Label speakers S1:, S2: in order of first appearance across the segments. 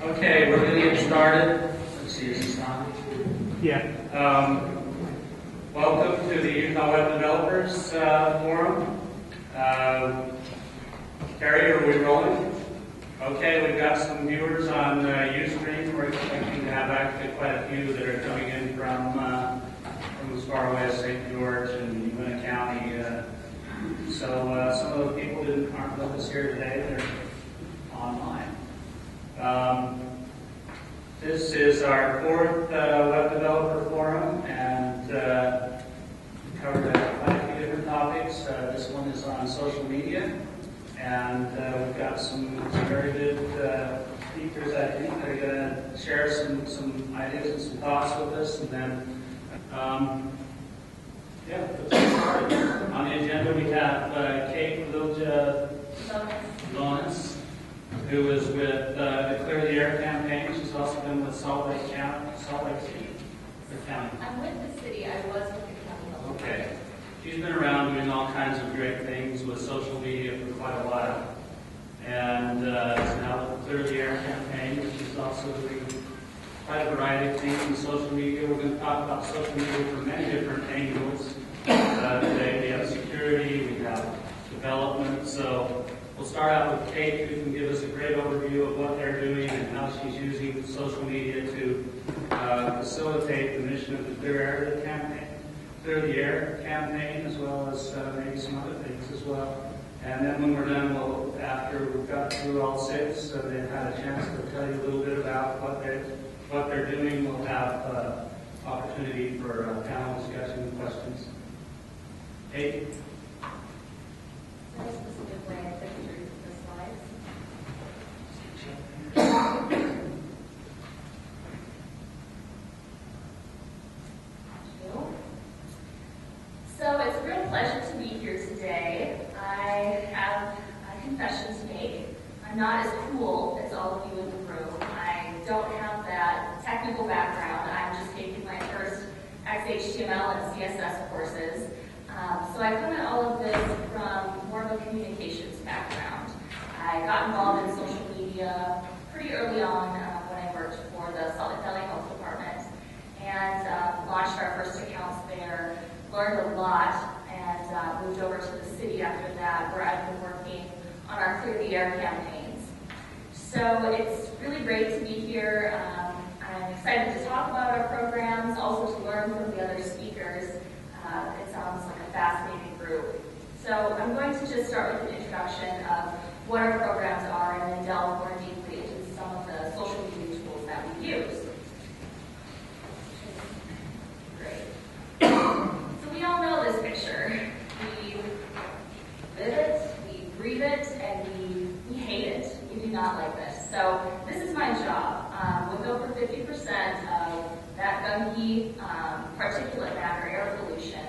S1: Okay, we're going to get started. Let's see, is this on?
S2: Yeah.
S1: Welcome to the Utah Web Developers Forum. Carrie, are we rolling? Okay, we've got some viewers on Ustream. We're expecting to have actually quite a few that are coming in from as far away as St. George and Uinta County. So some of the people aren't with us here today. They're online. This is our fourth Web Developer Forum, and we covered quite a few different topics. This one is on social media, and we've got some very good speakers, I think. They're going to share some ideas and some thoughts with us, and then, let's get started. On the agenda, we have Kate Lonis, who is with the Clear the Air campaign. She's also been with Salt Lake City, or county.
S3: I'm with the city. I was with the county.
S1: Okay. She's been around doing all kinds of great things with social media for quite a while. And is now with the Clear the Air campaign. She's also doing quite a variety of things in social media. We're going to talk about social media from many different angles today. We have security, we have development. So we'll start out with Kate, who can give us a great overview of what they're doing and how she's using social media to facilitate the mission of the Clear the Air campaign, as well as maybe some other things as well. And then when we're done, after we've got through all six, so they've had a chance to tell you a little bit about what they're doing. We'll have opportunity for panel discussion and questions. Kate?
S3: That's a specific way of picturing the slides. So it's a real pleasure to be here today. I have a confession to make. I'm not as cool as all of you in the room. I don't have that technical background. I'm just taking my first XHTML and CSS courses. So I come at all of this from more of a communications background. I got involved in social media pretty early on when I worked for the Salt Lake Valley Health Department and launched our first accounts there, learned a lot, and moved over to the city after that, where I've been working on our Clear the Air campaigns. So it's really great to be here. I'm excited to talk about our programs, also to learn from the other speakers. It sounds like a fascinating group. So I'm going to just start with an introduction of what our programs are and then delve more deeply into some of the social media tools that we use. Great. So we all know this picture. We live it, we breathe it, and we hate it. We do not like this. So this is my job. With over 50% of that gunky particulate matter, air pollution,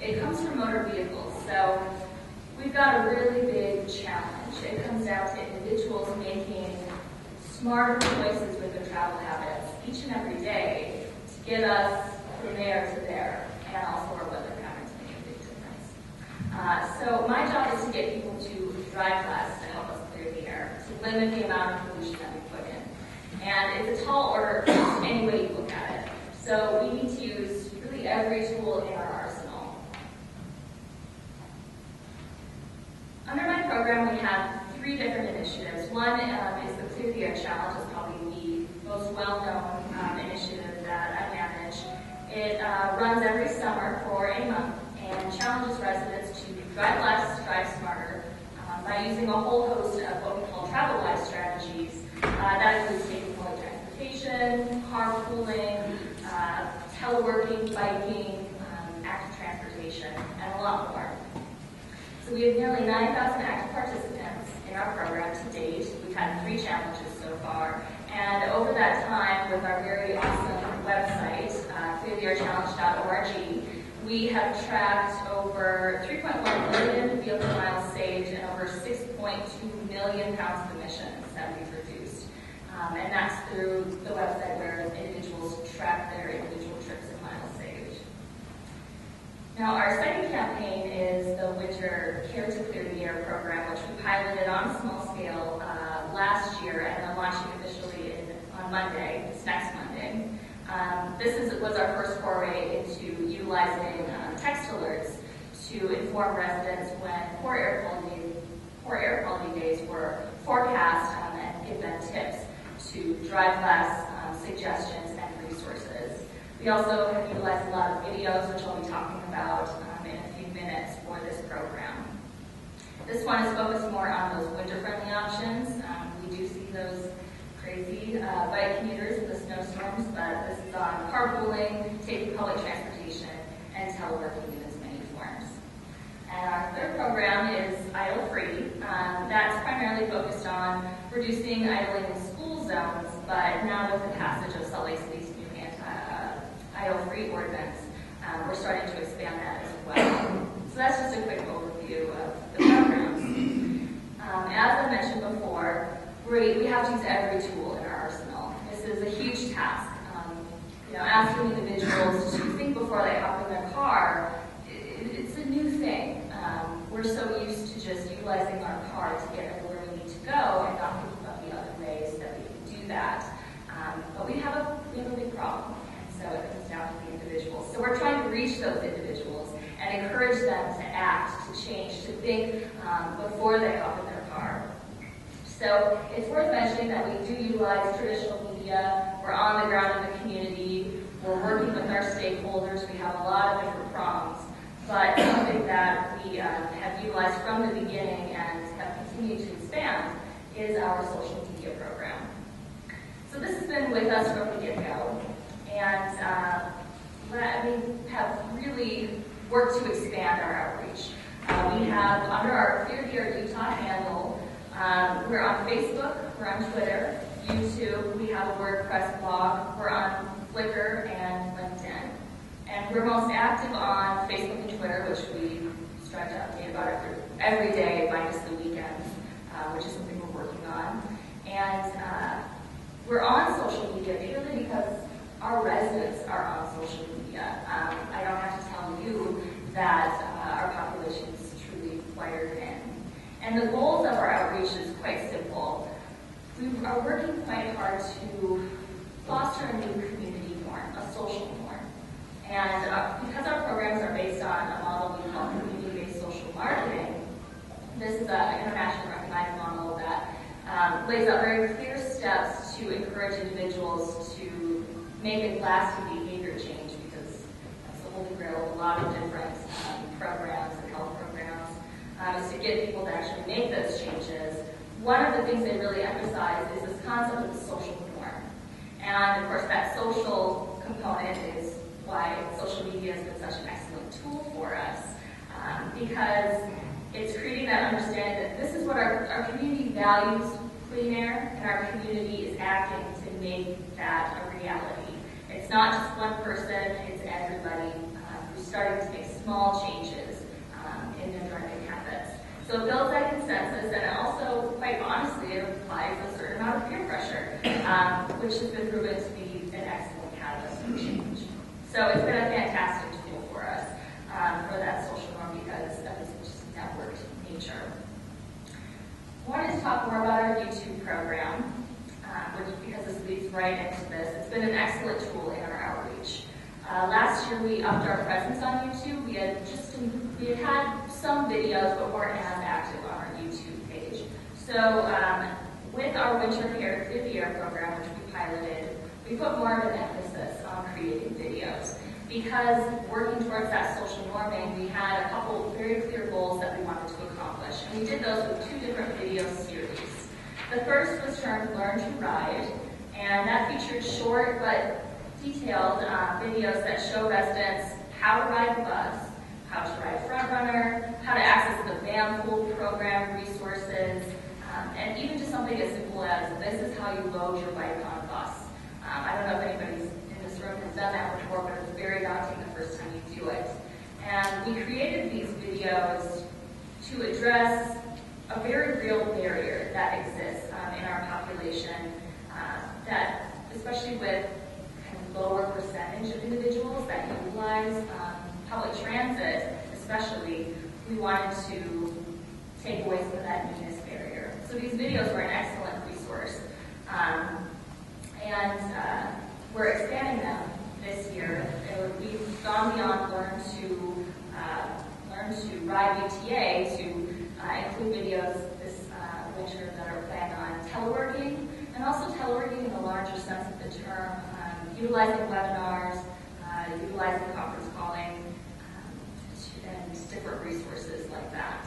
S3: it comes from motor vehicles. So we've got a really big challenge. It comes down to individuals making smarter choices with their travel habits each and every day to get us from there to there, and also our weather patterns make a big difference. So my job is to get people to drive less to help us clear the air, to limit the amount of pollution that we put in. And it's a tall order any way you look at it. So we need to use really every tool in our arsenal. Under my program, we have 3 different initiatives. One is the Clear the Air Challenge. It's probably the most well-known initiative that I manage. It runs every summer for a month and challenges residents to drive less, drive smarter, by using a whole host of what we call travel-wise strategies. That includes taking public transportation, carpooling, teleworking, biking, active transportation, and a lot more. So we have nearly 9,000 active participants in our program to date. We've had 3 challenges so far. And over that time, with our very awesome website, cleartheairchallenge.org, we have tracked over 3.1 million vehicle miles saved and over 6.2 million pounds of emissions that we've reduced. And that's through the website where individuals track their individual trips and miles saved. Now, our second campaign is the winter Care to Clear the Air program, which we piloted on a small scale last year and then launching officially in utilizing text alerts to inform residents when poor air quality days were forecast and give them tips to drive less, suggestions, and resources. We also have utilized a lot of videos, which I'll be talking about in a few minutes for this program. This one is focused more on those winter-friendly options. We do see those crazy bike commuters in the snowstorms, but this is on carpooling, taking public transportation, and teleworking in its many forms. And our third program is idle-free. That's primarily focused on reducing idling in school zones, but now with the passage of Salt Lake City's new idle-free ordinance, we're starting to expand that as well. So that's just a quick overview of the programs. As I mentioned before, we have to use every tool in our arsenal. This is a huge task. Asking individuals to think before they hop in their car, it's a new thing. We're so used to just utilizing our car to get everywhere we need to go and not thinking about the other ways that we can do that. But we have a big problem, and so it comes down to the individuals. So we're trying to reach those individuals and encourage them to act, to change, to think before they hop in their car. So it's worth mentioning that we do utilize traditional media. We're on the ground in the community. We're working with our stakeholders. We have a lot of different prongs. But something that we have utilized from the beginning and have continued to expand is our social media program. So this has been with us from the get-go. And we have really worked to expand our outreach. We have, under our Clear Here Utah handle, we're on Facebook, we're on Twitter, YouTube, we have a WordPress blog, we're on Flickr and LinkedIn. And we're most active on Facebook and Twitter, which we strive to update about every day, minus the weekends, which is something we're working on. And we're on social media purely because our residents are on social media. I don't have to tell you that our population is truly wired in. And the goals of our outreach is quite simple. We are working quite hard to foster a new community norm, a social norm. And because our programs are based on a model we call community-based social marketing, this is an internationally recognized model that lays out very clear steps to encourage individuals to make a lasting behavior change, because that's the holy grail of a lot of different programs and health programs, is to get people to actually make those changes. One of the things they really emphasize is this concept of the social norm. And of course, that social component is why social media has been such an excellent tool for us, because it's creating that understanding that this is what our community values, clean air, and our community is acting to make that a reality. It's not just one person, it's everybody who's starting to make small changes in their driving habits. So it builds that consensus, and it also, quite honestly, it applies a certain amount of peer pressure, which has been proven to be an excellent catalyst for change. So it's been a fantastic tool for us for that social norm because of its just networked nature. I wanted to talk more about our YouTube program, because this leads right into this. It's been an excellent tool in our outreach. Last year we upped our presence on YouTube. We had had some videos, but weren't as active on our YouTube page. So with our Winter Care Through the Air program, which we piloted, we put more of an emphasis on creating videos. Because working towards that social norming, we had a couple very clear goals that we wanted to accomplish. And we did those with 2 different video series. The first was termed Learn to Ride, and that featured short but detailed videos that show residents how to ride the bus, how to ride Frontrunner, how to access the van pool program resources, and even just something as simple as this is how you load your bike on a bus. I don't know if anybody's in this room has done that before, but it's very daunting the first time you do it. And we created these videos to address a very real barrier that exists in our population, that especially with lower percentage of individuals that utilize public transit, especially, we wanted to take away some of that newness barrier. So these videos were an excellent resource. And we're expanding them this year. We've gone beyond Learn include videos this winter that are planned on teleworking, and also teleworking in the larger sense of the term, utilizing webinars, utilizing conference calling, and different resources like that.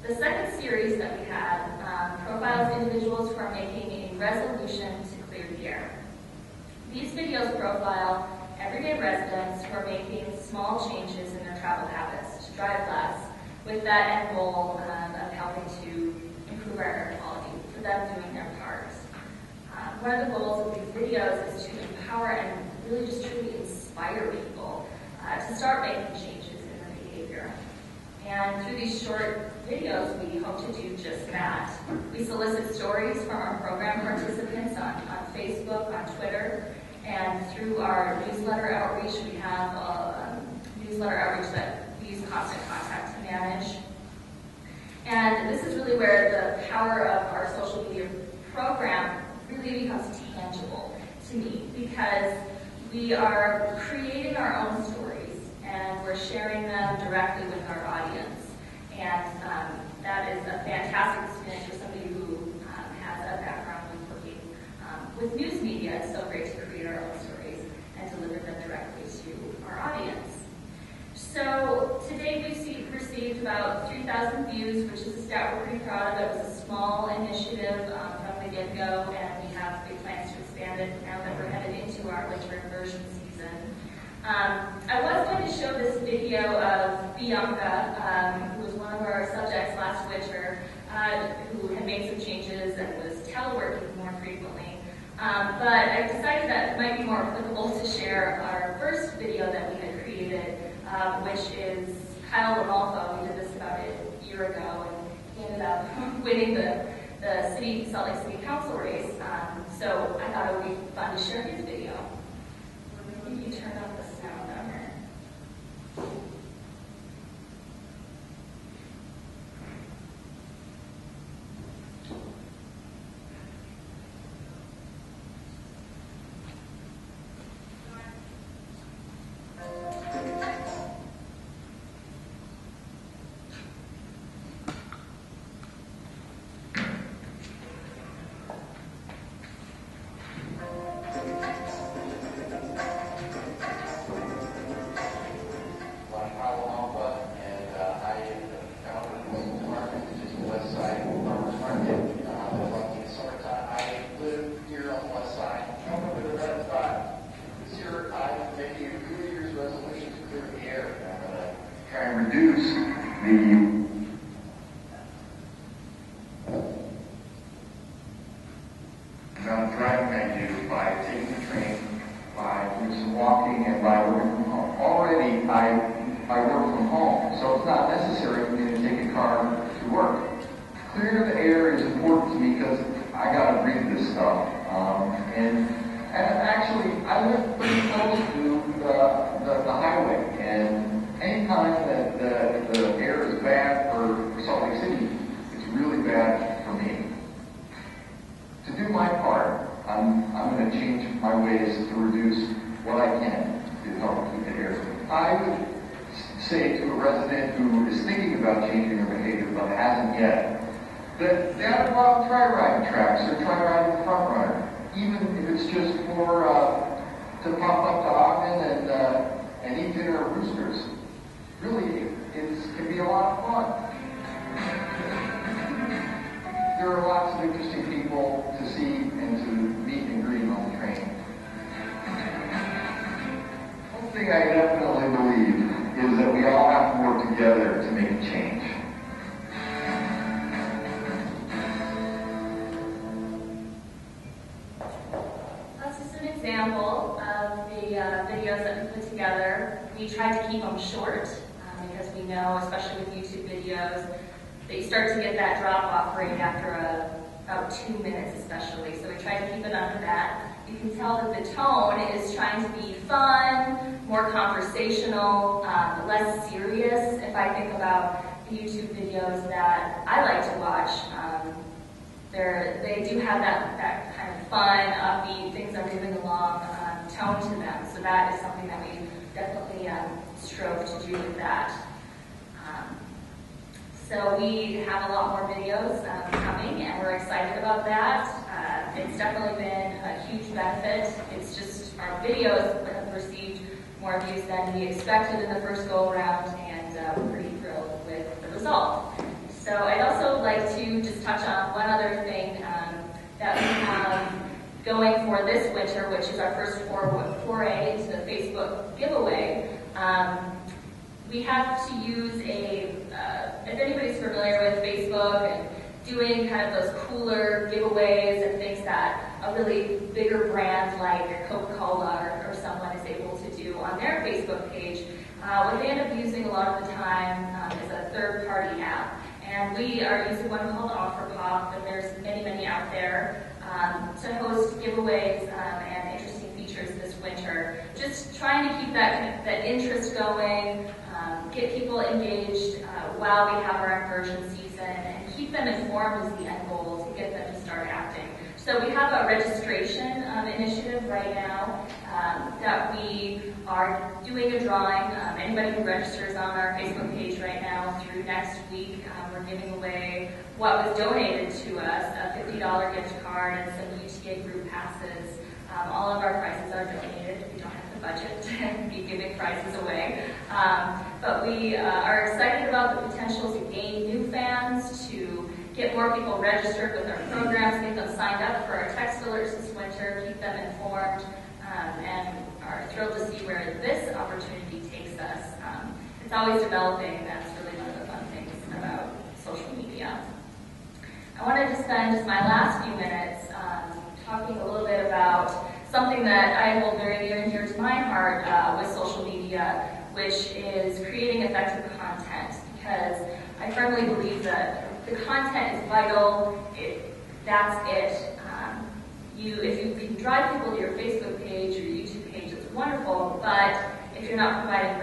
S3: The second series that we had profiles individuals who are making a resolution to clear the air. These videos profile everyday residents who are making small changes in their travel habits to drive less, with that end goal of helping to improve our air quality, for them doing their part. One of the goals of these videos is to empower and really just truly inspire people to start making changes in their behavior. And through these short videos, we hope to do just that. We solicit stories from our program participants on Facebook, on Twitter, and through our newsletter outreach. We have a newsletter outreach that we use Constant Contact to manage. And this is really where the power of our social media program really becomes tangible to me, because we are creating our own stories and we're sharing them directly with our audience. And that is a fantastic experience for somebody who has a background in working with news media. It's so great to create our own stories and deliver them directly to our audience. So to date, we've received about 3,000 views, which is a stat we're pretty proud of. It was a small initiative from the get-go, and we have big plans to expand it now that we're headed into our winter immersion season. I was going to show this video of Bianca, who was one of our subjects last winter, who had made some changes and was teleworking more frequently. But I decided that it might be more applicable to share our first video that we had created, which is Kyle Romalfo. We did this about a year ago, and he ended up winning the Salt Lake City Council race. So I thought it would be fun to share his video. Maybe you turn up the sound on here. We tried to keep them short because we know, especially with YouTube videos, that you start to get that drop-off rate after about 2 minutes especially. So we tried to keep it under that. You can tell that the tone is trying to be fun, more conversational, less serious. If I think about the YouTube videos that I like to watch, they do have that kind of fun, upbeat, things are moving along tone to them. So that is something that we definitely strove to do with that. So we have a lot more videos coming, and we're excited about that. It's definitely been a huge benefit. It's just our videos have received more views than we expected in the first go-around, and we're pretty thrilled with the result. So I'd also like to just touch on one other thing that we have going for this winter, which is our first foray into the Facebook giveaway. We have to use if anybody's familiar with Facebook and doing kind of those cooler giveaways and things that a really bigger brand like Coca-Cola or someone is able to do on their Facebook page, what they end up using a lot of the time is a third-party app. And we are using one called OfferPop, and there's many out there to host giveaways and interesting features this winter. Just trying to keep that interest going, get people engaged while we have our immersion season, and keep them informed is the end goal, to get them to start acting. So we have a registration initiative right now that we are doing a drawing. Anybody who registers on our Facebook page right now through next week, we're giving away what was donated to us, a $50 gift card and some UTA group passes. All of our prizes are donated. We don't have the budget to be giving prizes away. But we are excited about the potential to gain new fans, to get more people registered with our programs, get them signed up for our text alerts this winter, keep them informed, and are thrilled to see where this opportunity takes us. It's always developing, and that's really one of the fun things about social media. I wanted to spend just my last few minutes talking a little bit about something that I hold very near and dear to my heart with social media, which is creating effective content, because I firmly believe that the content is vital. That's it. If you can drive people to your Facebook page or your YouTube page, it's wonderful, but if you're not providing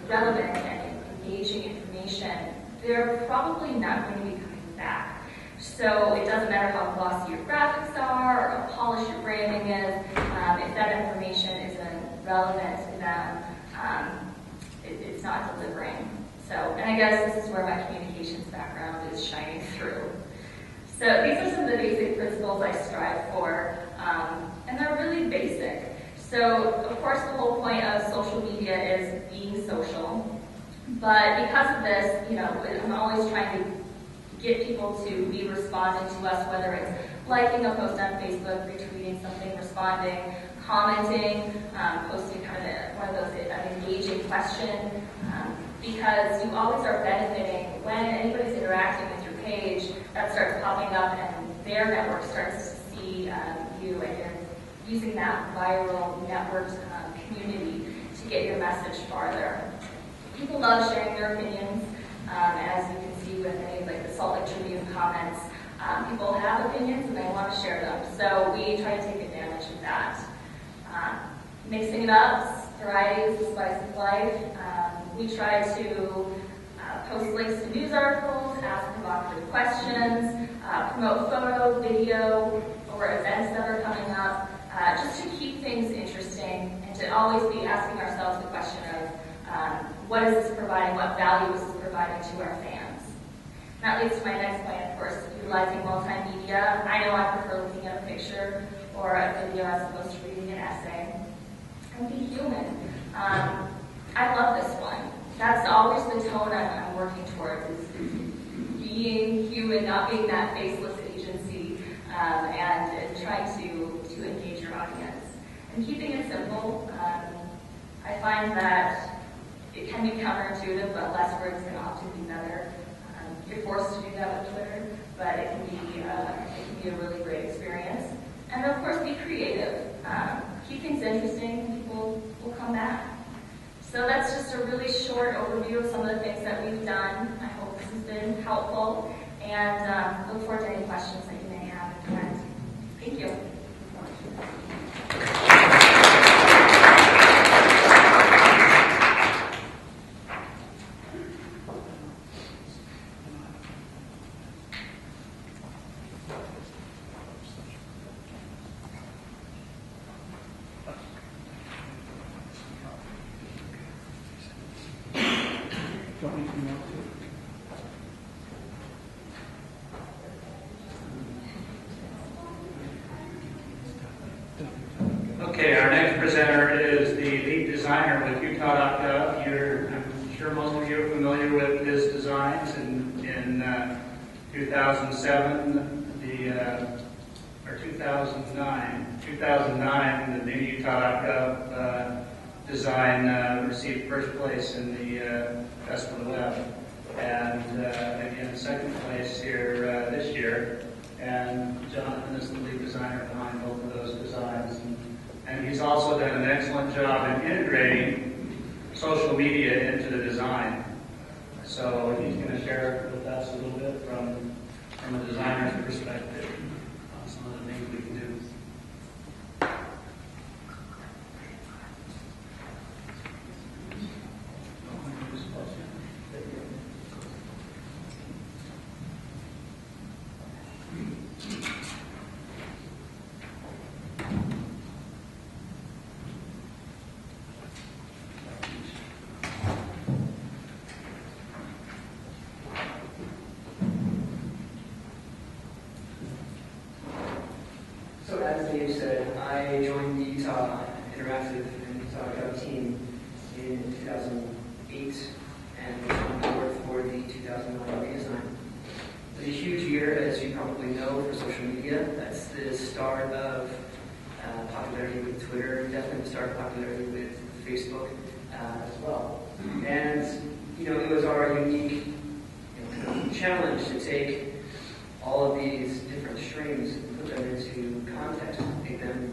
S3: relevant and engaging information, they're probably not going to be coming back. So it doesn't matter how glossy your graphics are or how polished your branding is, if that information isn't relevant to them, it's not delivering. So, and I guess this is where my communications background is shining through. So these are some of the basic principles I strive for, and they're really basic. So, of course, the whole point of social media is being social, but because of this, I'm always trying to get people to be responding to us, whether it's liking a post on Facebook, retweeting something, responding, commenting, posting kind of one of those engaging question, because you always are benefiting when anybody's interacting with your page. That starts popping up, and their network starts to see you, and you're using that viral networked community to get your message farther. People love sharing their opinions, as you can see with any of the Salt Lake Tribune comments. People have opinions and they want to share them, so we try to take advantage of that. Mixing it up, variety is the spice of life. We try to post links to news articles, ask provocative questions, promote photo, video, or events that are coming up, just to keep things interesting and to always be asking ourselves the question of what is this providing, what value is this providing to our fans. And that leads to my next point, of course, utilizing multimedia. I know I prefer looking at a picture or a video as opposed to reading an essay. And be human. I love this one. That's always the tone I'm working towards, is being human, not being that faceless agency, and trying to engage your audience. And keeping it simple, I find that it can be counterintuitive, but less words can often be better. You're forced to do that with Twitter, but it can be a really great experience. And of course, be creative. Keep things interesting, people will come back. So that's just a really short overview of some of the things that we've done. I hope this has been helpful, and look forward to any questions that you may have at the end. Thank you.
S1: Okay, our next presenter is the lead designer with Utah.gov. I'm sure most of you are familiar with his designs. In 2007, or 2009, the new Utah.gov design received first place in the Best of the Web, and again second place here this year. And Jonathan is the lead designer behind both of those designs. And he's also done an excellent job in integrating social media into the design. So he's going to share with us a little bit from a designer's perspective on some of the things we can do.
S2: So as Dave said, I joined the Utah Interactive and Utah.gov team in 2008 and was on board for the 2009 redesign. It was a huge year, as you probably know, for social media. That's the start of popularity with Twitter, definitely the start of popularity with Facebook as well. And it was our unique challenge to take all of these different streams and put them into context, make them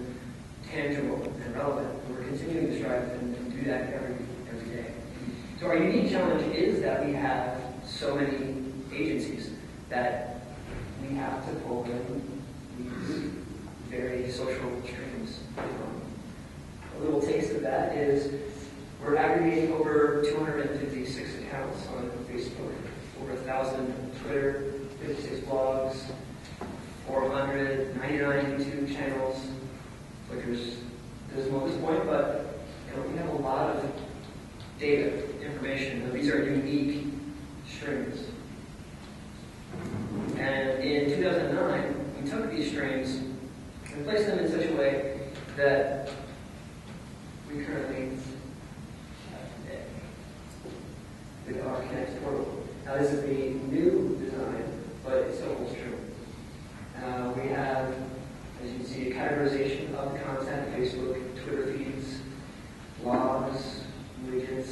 S2: tangible and relevant. And we're continuing to strive and do that every day. So our unique challenge is that we have so many agencies that we have to pull in these very social streams from. A little taste of that is we're aggregating over 256 accounts on Facebook, over 1,000 on Twitter, 56 blogs, 499 YouTube channels. Flickr's dismal at this point, but we have a lot of data, information. These are unique streams. And in 2009, we took these streams and placed them in such a way that we currently have today with our Connect portal. Now this is a new design, but it still holds true. We have, as you can see, a categorization of the content: Facebook, Twitter feeds, blogs, widgets,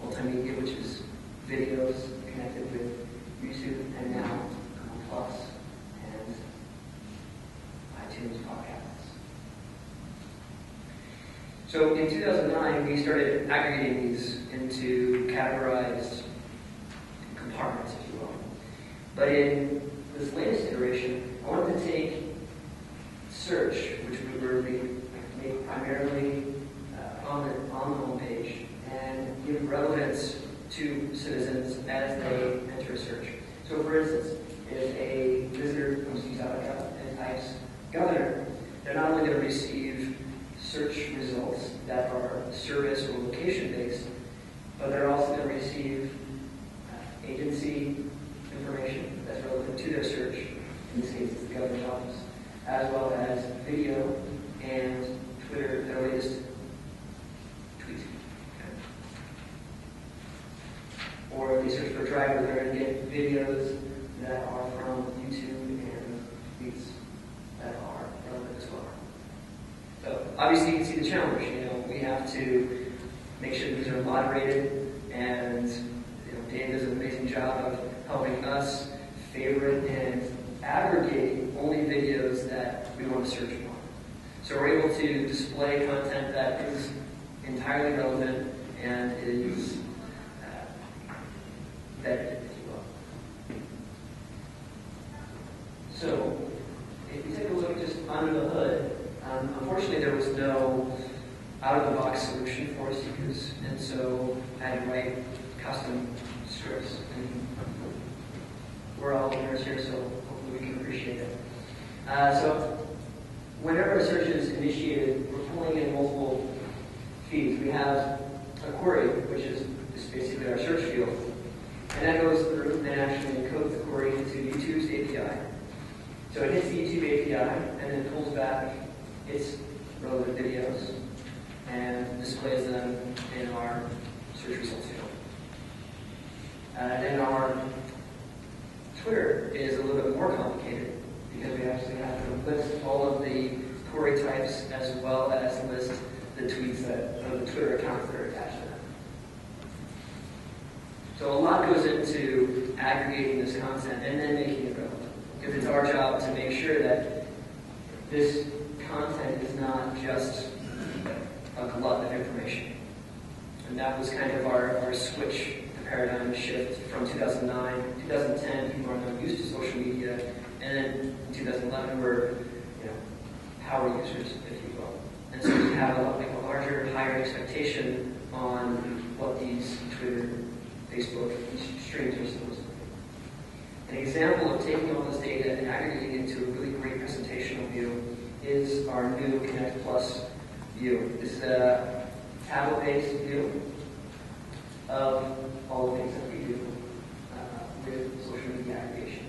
S2: multimedia, which is videos connected with YouTube, and now Plus and iTunes podcasts. So in 2009, we started aggregating these into categorized compartments, if you will. But in this latest iteration, I wanted to take search, which we were made primarily on the home page, and give relevance to citizens as they enter a search. So for instance, if a visitor comes to Utah.gov and types governor, they're not only going to receive search results that are service or location based, but they're also going to receive agency information that's relevant to their search. In this case, it's the governor's office, as well as video and Twitter, their latest tweet. Okay. Or if they search for driver, they're going to get videos that are from YouTube and tweets that are relevant as well. So obviously you can see the challenge. We have to make sure these are moderated, and Dan does an amazing job of helping us favorite and aggregate only videos that we want to search for. So we're able to display content that is entirely relevant and is vetted, if you will. So if you take a look just under the hood, unfortunately there was no out-of-the-box solution for us to use, and so I had to write custom scripts. And we're all learners here, so hopefully we can appreciate it. So whenever a search is initiated, we're pulling in multiple feeds. We have a query, which is basically our search field, and that goes through and actually encodes the query into YouTube's API. So it hits the YouTube API and then pulls back its relevant videos and displays them in our search results field. Then our Twitter is a little bit more complicated because we actually have to list all of the query types as well as list the tweets or the Twitter accounts that are attached to them. So a lot goes into aggregating this content and then making it relevant. Because it's our job to make sure that this content is not just a glut of information. And that was kind of our switch, the paradigm shift from 2009, 2010, people are now used to social media, and then in 2011 we're power users, if you will. And so we have a larger, higher expectation on what these Twitter, Facebook, streams are supposed to be. An example of taking all this data and aggregating it into a really great presentational view is our new Connect Plus view. This is a tablet-based view of all the things that we do with social media aggregation.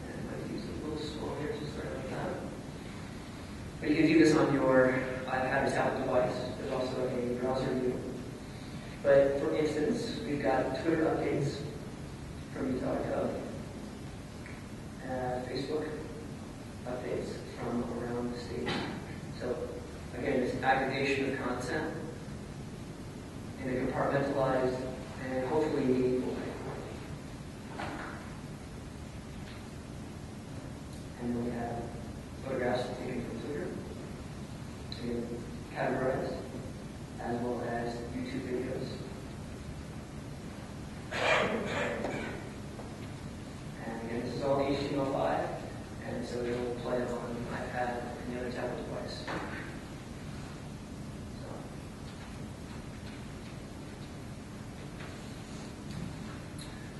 S2: And I might use a little scroll here to start with that. But you can do this on your iPad or tablet device. There's also a browser view. But for instance, we've got Twitter updates from Utah.gov, Facebook updates from around the state. So again, this aggregation of content in a compartmentalized and hopefully meaningful way. And then we have photographs taken from Twitter, and categorized, as well as YouTube videos. And again, this is all HTML5, and so it will play on iPad and the other tablet device.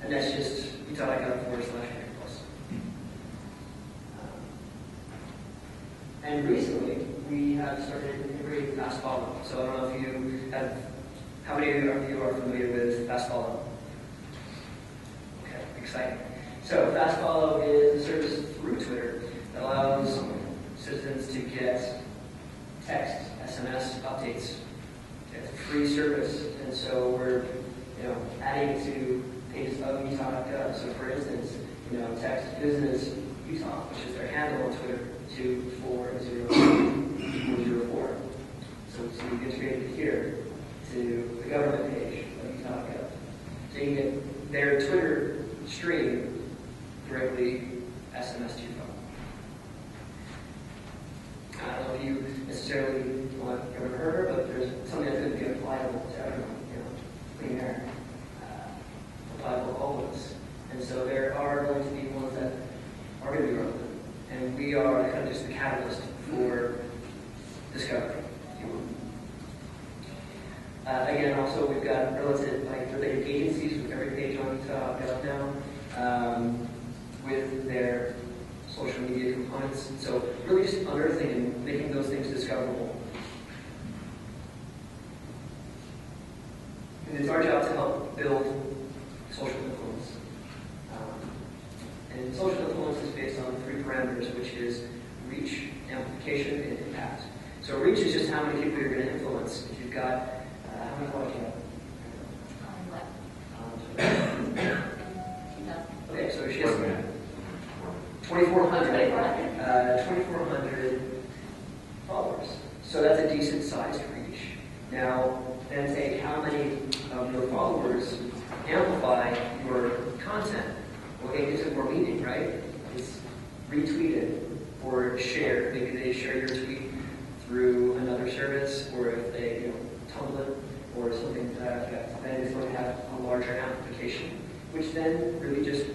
S2: And that's just Utah.gov/Plus. And recently, we have started integrating fast follow. So I don't know if you have, how many of you are familiar with fast follow? Okay, exciting. So fast follow is a service through Twitter that allows citizens to get text, SMS updates. It's a free service, and so we're adding to pages of Utah.gov. So for instance, text business Utah, which is their handle on Twitter, 24004. So we integrated here to the government page of Utah.gov. So you can get their Twitter stream directly SMS to your phone. I don't know if you necessarily want government herder, but there's something that's going to be applicable to everyone, clean air, applicable to all of us. And so there are going to be ones that are going to be relevant. And we are kind of just the catalyst for discovery, if you will. Again, also we've got related agencies with every page on Utah.gov now, with their social media components. And so really just unearthing and making those things discoverable. And it's our job to help build social influence. And social influence is based on 3 parameters, which is reach, amplification, and impact. So reach is just how many people you're going to influence. If you've got, how many followers do you have? Okay, so she has 2,400 followers. So that's a decent sized reach. Now, then take how many of your followers amplify your content. Well, it gives it more meaning, right? It's retweeted or shared. Maybe they share your tweet through another service, or if they tumble it or something to that effect, then it's going to have a larger amplification, which then really just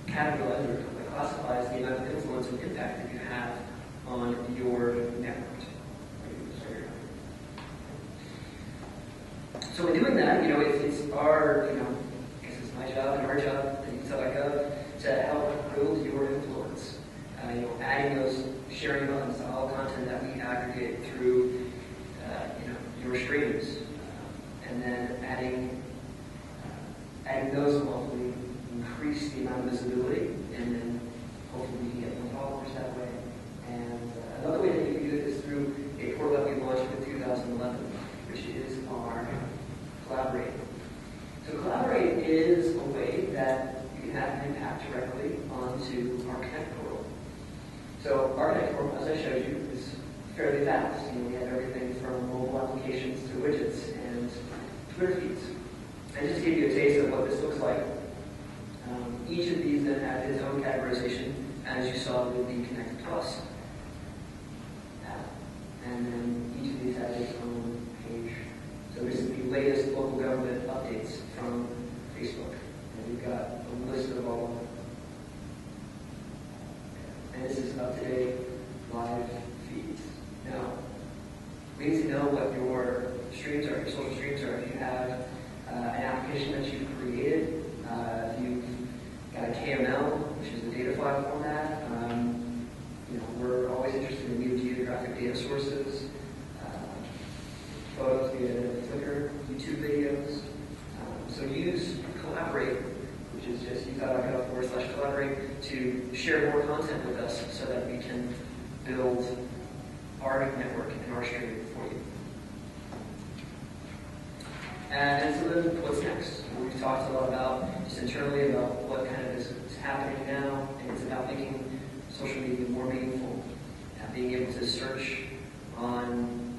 S2: categorizes or classifies the amount of influence and impact that you have on your network. So in doing that, it's our, I guess it's my job and our job at Utah.gov to help build your influence. Adding those sharing buttons to all content that we aggregate through, your streams, and then adding those will hopefully increase the amount of visibility, and then hopefully we can get more followers that way. And another way that you can do it is through directly onto our Connect portal. So our Connect portal, as I showed you, is fairly fast. We have everything from mobile applications to widgets and Twitter feeds. And just to give you a taste of what this looks like, each of these then has its own categorization, as you saw with the Connect Plus app. And then each of these has its own page. So this is the latest local government updates from Facebook. And we've got a list of all of them. And this is up-to-date live feeds. Now, we need to know what your streams are, your social streams are. If you have an application that you've created, if you've got a KML, which is a data file format, we're always interested in new geographic data sources, photos via Flickr, YouTube videos. So use Collaborate, which is just Utah.gov/collaborate, to share more content with us so that we can build our network and our stream for you. And so then what's next? We've talked a lot about just internally about what kind of is happening now, and it's about making social media more meaningful, being able to search on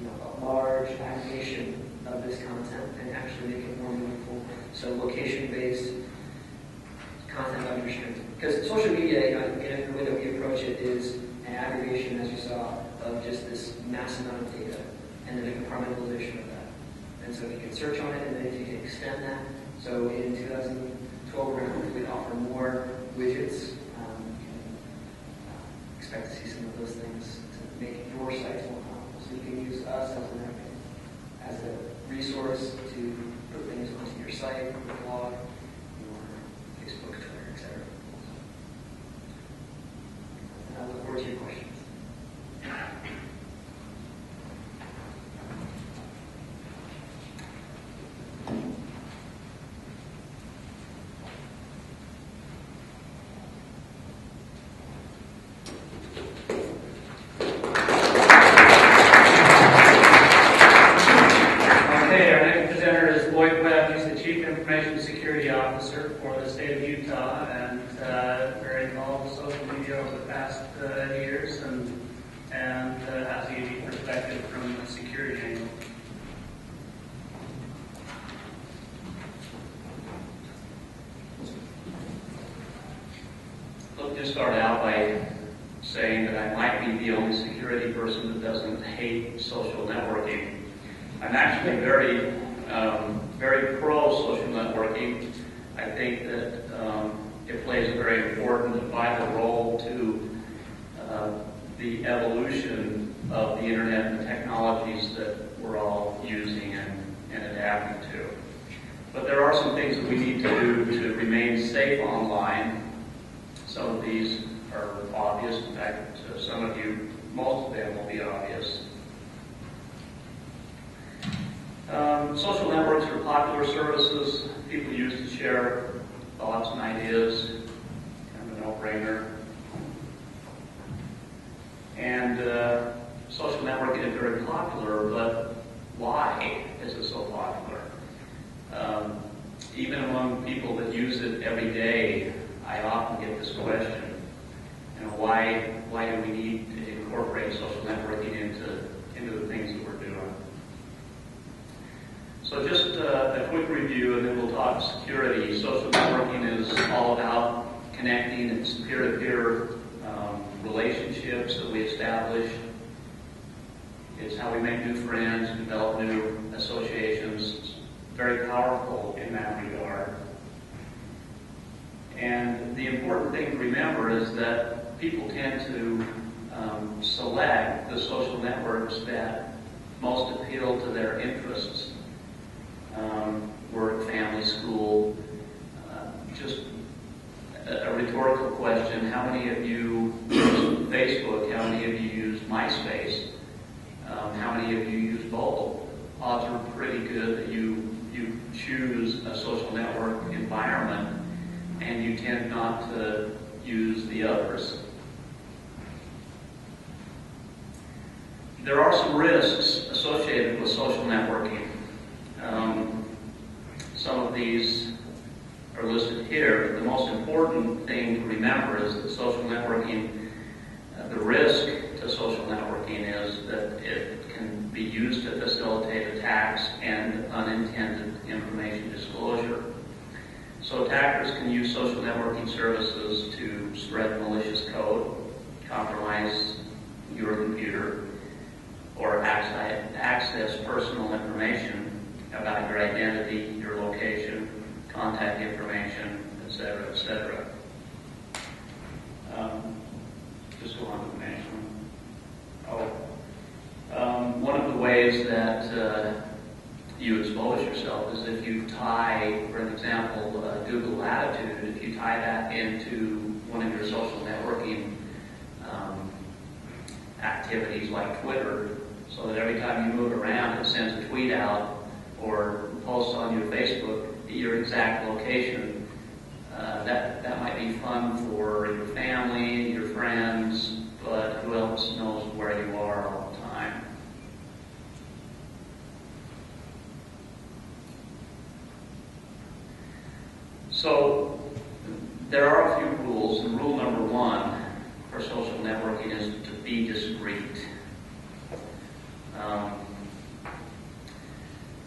S2: a large aggregation of this content and actually make it more meaningful. So location-based content of your stream. Because social media, in the way that we approach it, is an aggregation, as you saw, of just this mass amount of data, and then a compartmentalization of that. And so if you can search on it, and then if you can extend that. So in 2012, we're going to hopefully offer more widgets. Expect to see some of those things to make your site more powerful. So you can use us as a resource to put things onto your site, your blog, your Facebook, Twitter, etc. And I look forward to your questions.
S1: Security officer for the state of Utah, and very involved with social media over the past years, and has a unique perspective from the security angle.
S4: Let me just start out by saying that I might be the only security person that doesn't hate social networking. I'm actually very pro-social networking. I think that it plays a very important and vital role to the evolution of the internet and the technologies that we're all using and adapting to. But there are some things that we need to do to remain safe online. Some of these are obvious. In fact, to some of you, most of them will be obvious. Social networks are popular services people use to share thoughts and ideas, kind of a no-brainer. And social networking is very popular, but why is it so popular? Even among people that use it every day, I often get this question, why do we need to incorporate social networking into the things that we're doing? So just a quick review, and then we'll talk security. Social networking is all about connecting. It's peer-to-peer relationships that we establish. It's how we make new friends, develop new associations. It's very powerful in that regard. And the important thing to remember is that people tend to select the social networks that most appeal to their interests. Work, family, school. Just a rhetorical question, how many of you use Facebook? How many of you use MySpace? How many of you use both? Odds are pretty good that you choose a social network environment and you tend not to use the others. There are some risks associated with social networking. Some of these are listed here. The most most important thing to remember is that social networking, the risk to social networking is that it can be used to facilitate attacks and unintended information disclosure. So attackers can use social networking services to spread malicious code, compromise your computer, or access personal information about your identity, your location, contact information, etc., etc. Just go on to the next one. One of the ways that you expose yourself is if you tie, for an example, Google Attitude, if you tie that into one of your social networking activities like Twitter, so that every time you move around it sends a tweet out or posts on your Facebook your exact location. That might be fun for your family, your friends, but who else knows where you are all the time? So there are a few rules, and rule number one for social networking is to be discreet.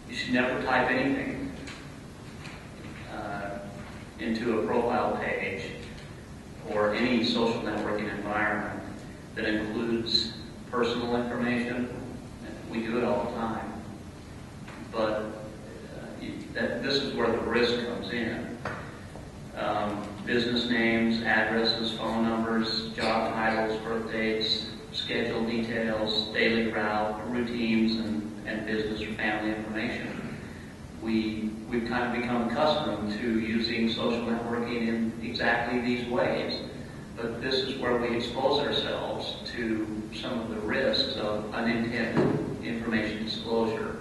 S4: You should never type anything into a profile page or any social networking environment that includes personal information. We do it all the time, but this is where the risk comes in. Business names, addresses, phone numbers, job titles, birth dates, schedule details, daily routines, and business or family information. We've kind of become accustomed to using social networking in exactly these ways, but this is where we expose ourselves to some of the risks of unintended information disclosure.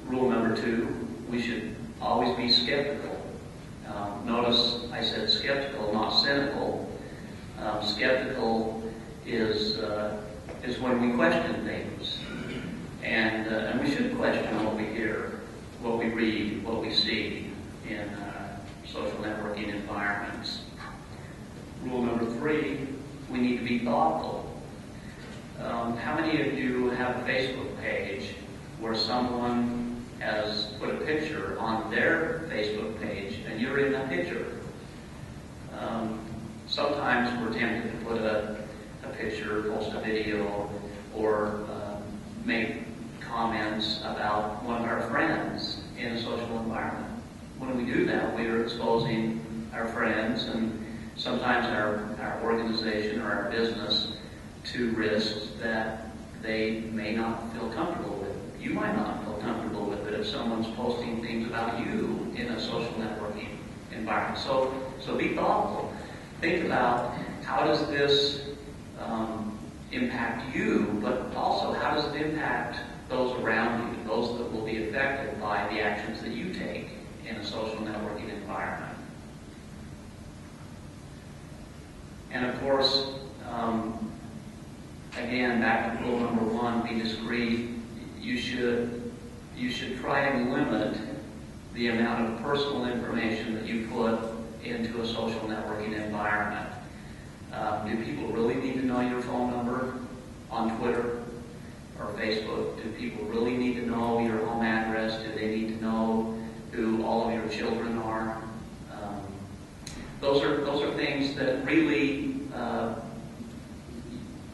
S4: Rule number two, we should always be skeptical. Notice I said skeptical, not cynical. Skeptical is when we question things, and we should question what we hear, what we read, what we see in social networking environments. Rule number three, we need to be thoughtful. How many of you have a Facebook page where someone has put a picture on their Facebook page and you're in that picture? Sometimes we're tempted to put a picture, post a video, or make comments about one of our friends in a social environment. When we do that, we are exposing our friends and sometimes our organization or our business to risks that they may not feel comfortable with. You might not feel comfortable with it if someone's posting things about you in a social networking environment. So be thoughtful. Think about how does this impact you, but also how does it impact those around you, those that will be affected by the actions that you take in a social networking environment. And of course, again, back to rule number one, be discreet. You should try and limit the amount of personal information that you put into a social networking environment. Do people really need to know your phone number on Twitter or Facebook? Do people really need to know your home address? Do they need to know who all of your children are? Those are things that really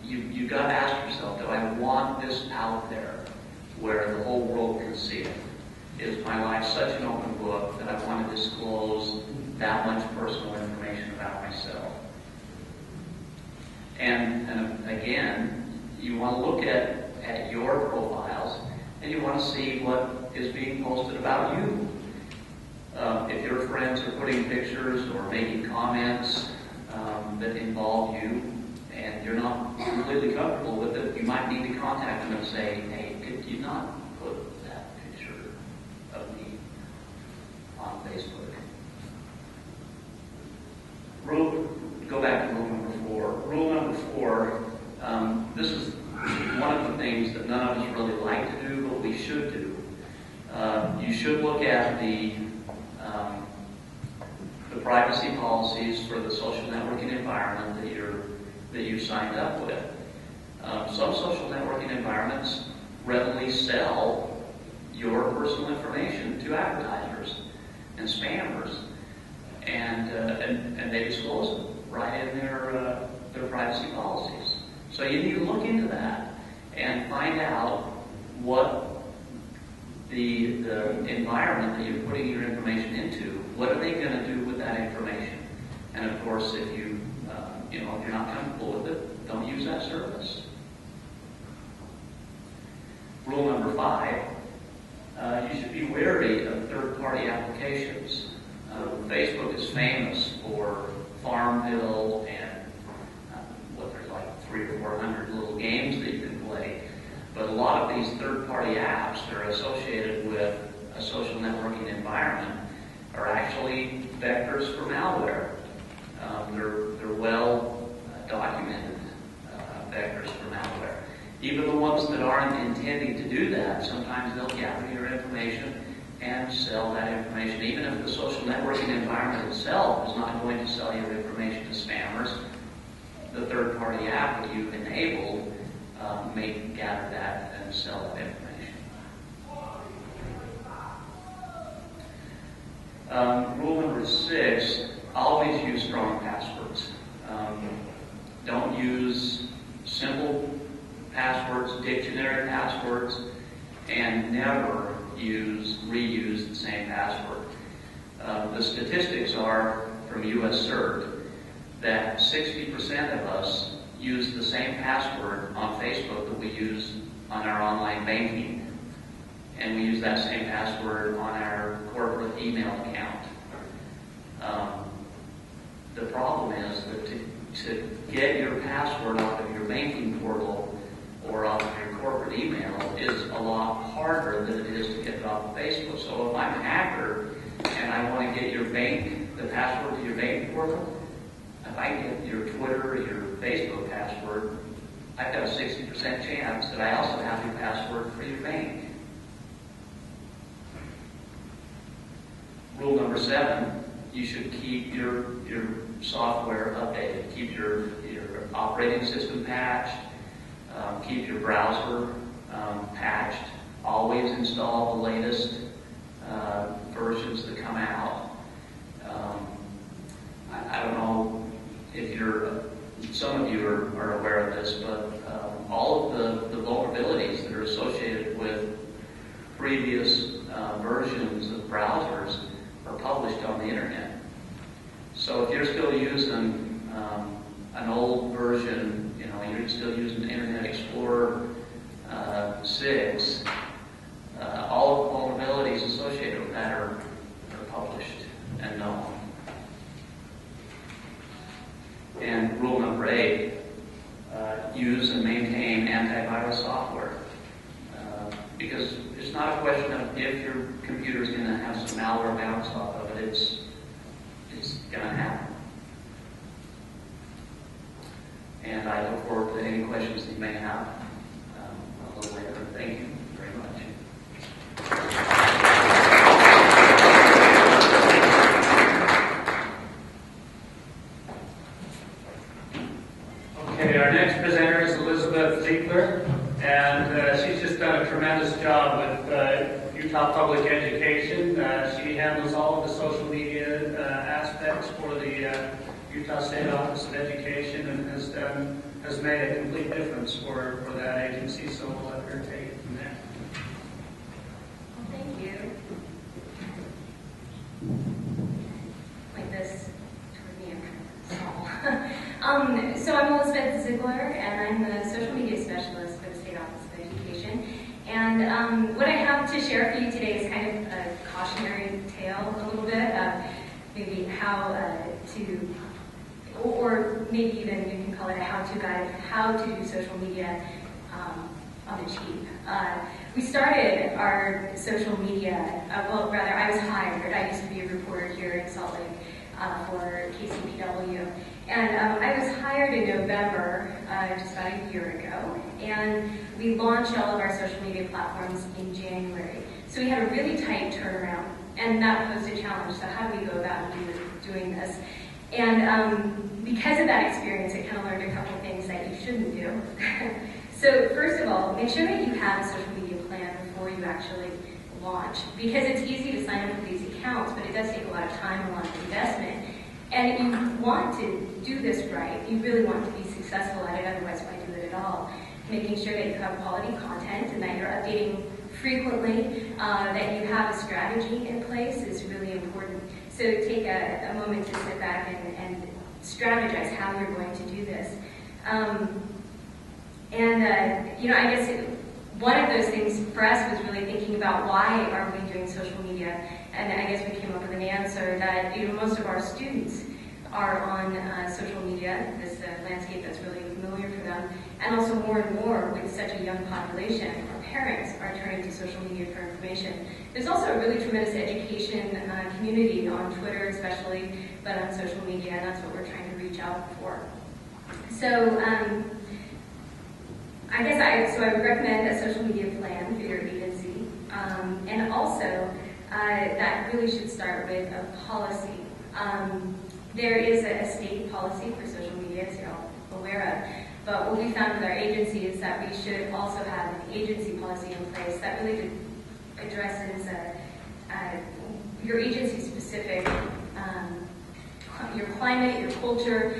S4: you got to ask yourself, do I want this out there where the whole world can see it? Is my life such an open book that I want to disclose that much personal information about myself? And again, you want to look at your profiles and you want to see what is being posted about you. If your friends are putting pictures or making comments that involve you and you're not completely comfortable with it, you might need to contact them and say, hey, could you not put that picture of me on Facebook? Go back to rule number four. Rule number four, this is one of the things that none of us really like to do, but we should do. You should look at the privacy policies for the social networking environment that you signed up with. Some social networking environments readily sell your personal information to advertisers and spammers, and they disclose it right in their privacy policies. So you need to look into that and find out what the environment that you're putting your information into, what are they going to do with that information? And of course, if if you're not comfortable with it, don't use that service. Rule number 5, you should be wary of third-party applications. Facebook is famous for Farmville and there's like 300 or 400 little games that you can play. But a lot of these third-party apps that are associated with a social networking environment are actually vectors for malware. They're well documented vectors for malware. Even the ones that aren't intending to do that, sometimes they'll gather your information and sell that information. Even if the social networking environment itself is not going to sell your information to spammers, the third-party app that you've enabled may gather that and sell that information. Rule number 6, always use strong passwords. Don't use simple passwords, dictionary passwords, and never reuse the same password. The statistics are from US CERT that 60% of us use the same password on Facebook that we use on our online banking. And we use that same password on our corporate email account. The problem is that to get your password off of your banking portal or off of your corporate email is a lot harder than it is to get it off of Facebook. So if I'm a hacker and I want to get the password to your bank portal, if I get your Twitter or your Facebook password, I've got a 60% chance that I also have your password for your bank. Rule number 7, you should keep your software updated. Keep your operating system patched. Keep your browser patched. Always install the latest versions that come out. I don't know if some of you are aware of this, but all of the vulnerabilities that are associated with previous versions of browsers are published on the internet. So if you're still using an old version, you're still using Internet Explorer 6, all of the vulnerabilities associated with that are published and known. And rule number 8, use and maintain antivirus software. Because it's not a question of if your computer is going to have some malware bounce off of it, it's going to happen. And I look forward to any questions that you may have a little later. Thank you very much.
S1: Okay, our next presenter is Elizabeth Ziegler, and she's just done a tremendous job with Utah Public Education. She handles all of the social media aspects for the Utah State Office of Education and has made a complete difference for that agency, so we'll let her take it from there.
S3: Well, thank you. Like this toward me, I'm kind of small. So I'm Elizabeth Ziegler, and I'm the social media specialist for the State Office of Education. And what I have to share for you today is kind of a cautionary tale a little bit of maybe how or maybe even you can call it a how-to guide, how to do social media on the cheap. We started our social media, I was hired. I used to be a reporter here in Salt Lake for KCPW. And I was hired in November, just about a year ago, and we launched all of our social media platforms in January. So we had a really tight turnaround, and that posed a challenge. So how do we go about doing doing this. And because of that experience, I kind of learned a couple of things that you shouldn't do. So first of all, make sure that you have a social media plan before you actually launch, because it's easy to sign up for these accounts, but it does take a lot of time, a lot of investment. And if you want to do this right, you really want to be successful at it, otherwise why do it at all? Making sure that you have quality content and that you're updating frequently, that you have a strategy in place is really important. So take a moment to sit back and strategize how you're going to do this. I guess one of those things for us was really thinking about why are we doing social media, and I guess we came up with an answer that most of our students are on social media, this landscape that's really familiar for them, and also more and more with such a young population, our parents are turning to social media for information. There's also a really tremendous education community on Twitter especially, but on social media, and that's what we're trying to reach out for. So I would recommend a social media plan for your agency, and also that really should start with a policy. There is a state policy for social media, as you're all aware of, but what we found with our agency is that we should also have an agency policy in place that really addresses your agency-specific, your climate, your culture,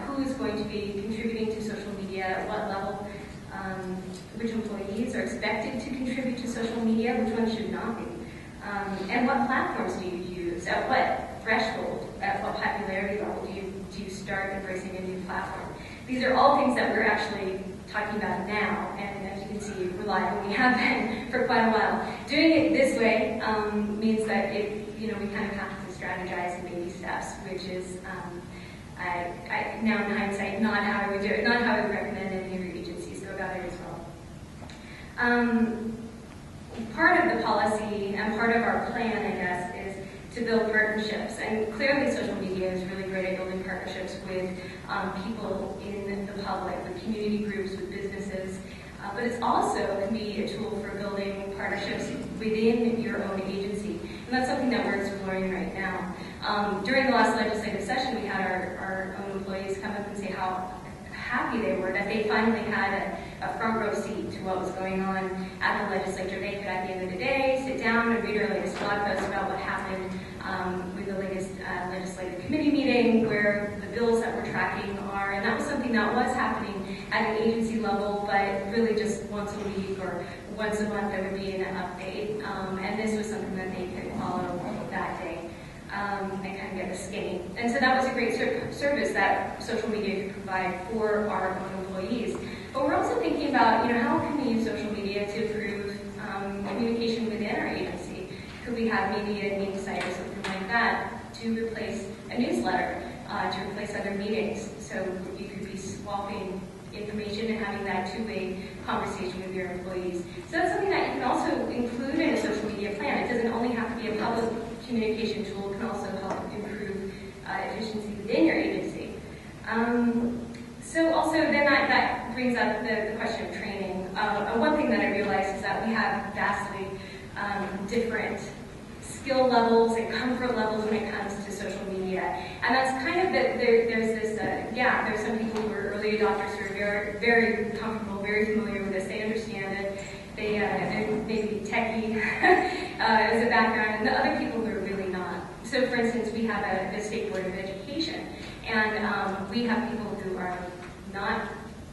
S3: who is going to be contributing to social media, at what level, which employees are expected to contribute to social media, which ones should not be, and what platforms do you use, at what threshold, at what popularity level do you start embracing a new platform. These are all things that we're actually talking about now, and as you can see, reliably we have been for quite a while. Doing it this way means that we kind of have to strategize in baby steps, which is, now in hindsight, not how I would do it, not how I would recommend any of your agencies go about it as well. Part of the policy and part of our plan, I guess, is to build partnerships. And clearly social media is really great at building partnerships with people in the public, with community groups, with businesses. But it's also can be a tool for building partnerships within your own agency. And that's something that we're exploring right now. During the last legislative session, we had our own employees come up and say how happy they were that they finally had a front row seat to what was going on at the legislature. They could, at the end of the day, sit down and read our latest blog post about what happened with the latest legislative committee meeting, where the bills that we're tracking are, and that was something that was happening at an agency level, but really just once a week or once a month there would be an update, and this was something that they could follow that day. And kind of get the skinny. And so that was a great service that social media could provide for our own employees. But we're also thinking about, how can we use social media to improve communication within our agency? Could we have maybe a news site or something like that to replace a newsletter, to replace other meetings? So you could be swapping information and having that two-way conversation with your employees. So that's something that you can also include in a social media plan. It doesn't only have to be a public communication tool, it can also help improve efficiency within your agency. So also then that brings up the question of training. One thing that I realized is that we have vastly different skill levels and comfort levels when it comes to social media. And that's kind of there's this gap. There's some people who are early adopters who are very, very comfortable, very familiar with this. They understand it. They're maybe techie as a background, and the other people who are really not. So for instance, we have a State Board of Education, and we have people who are not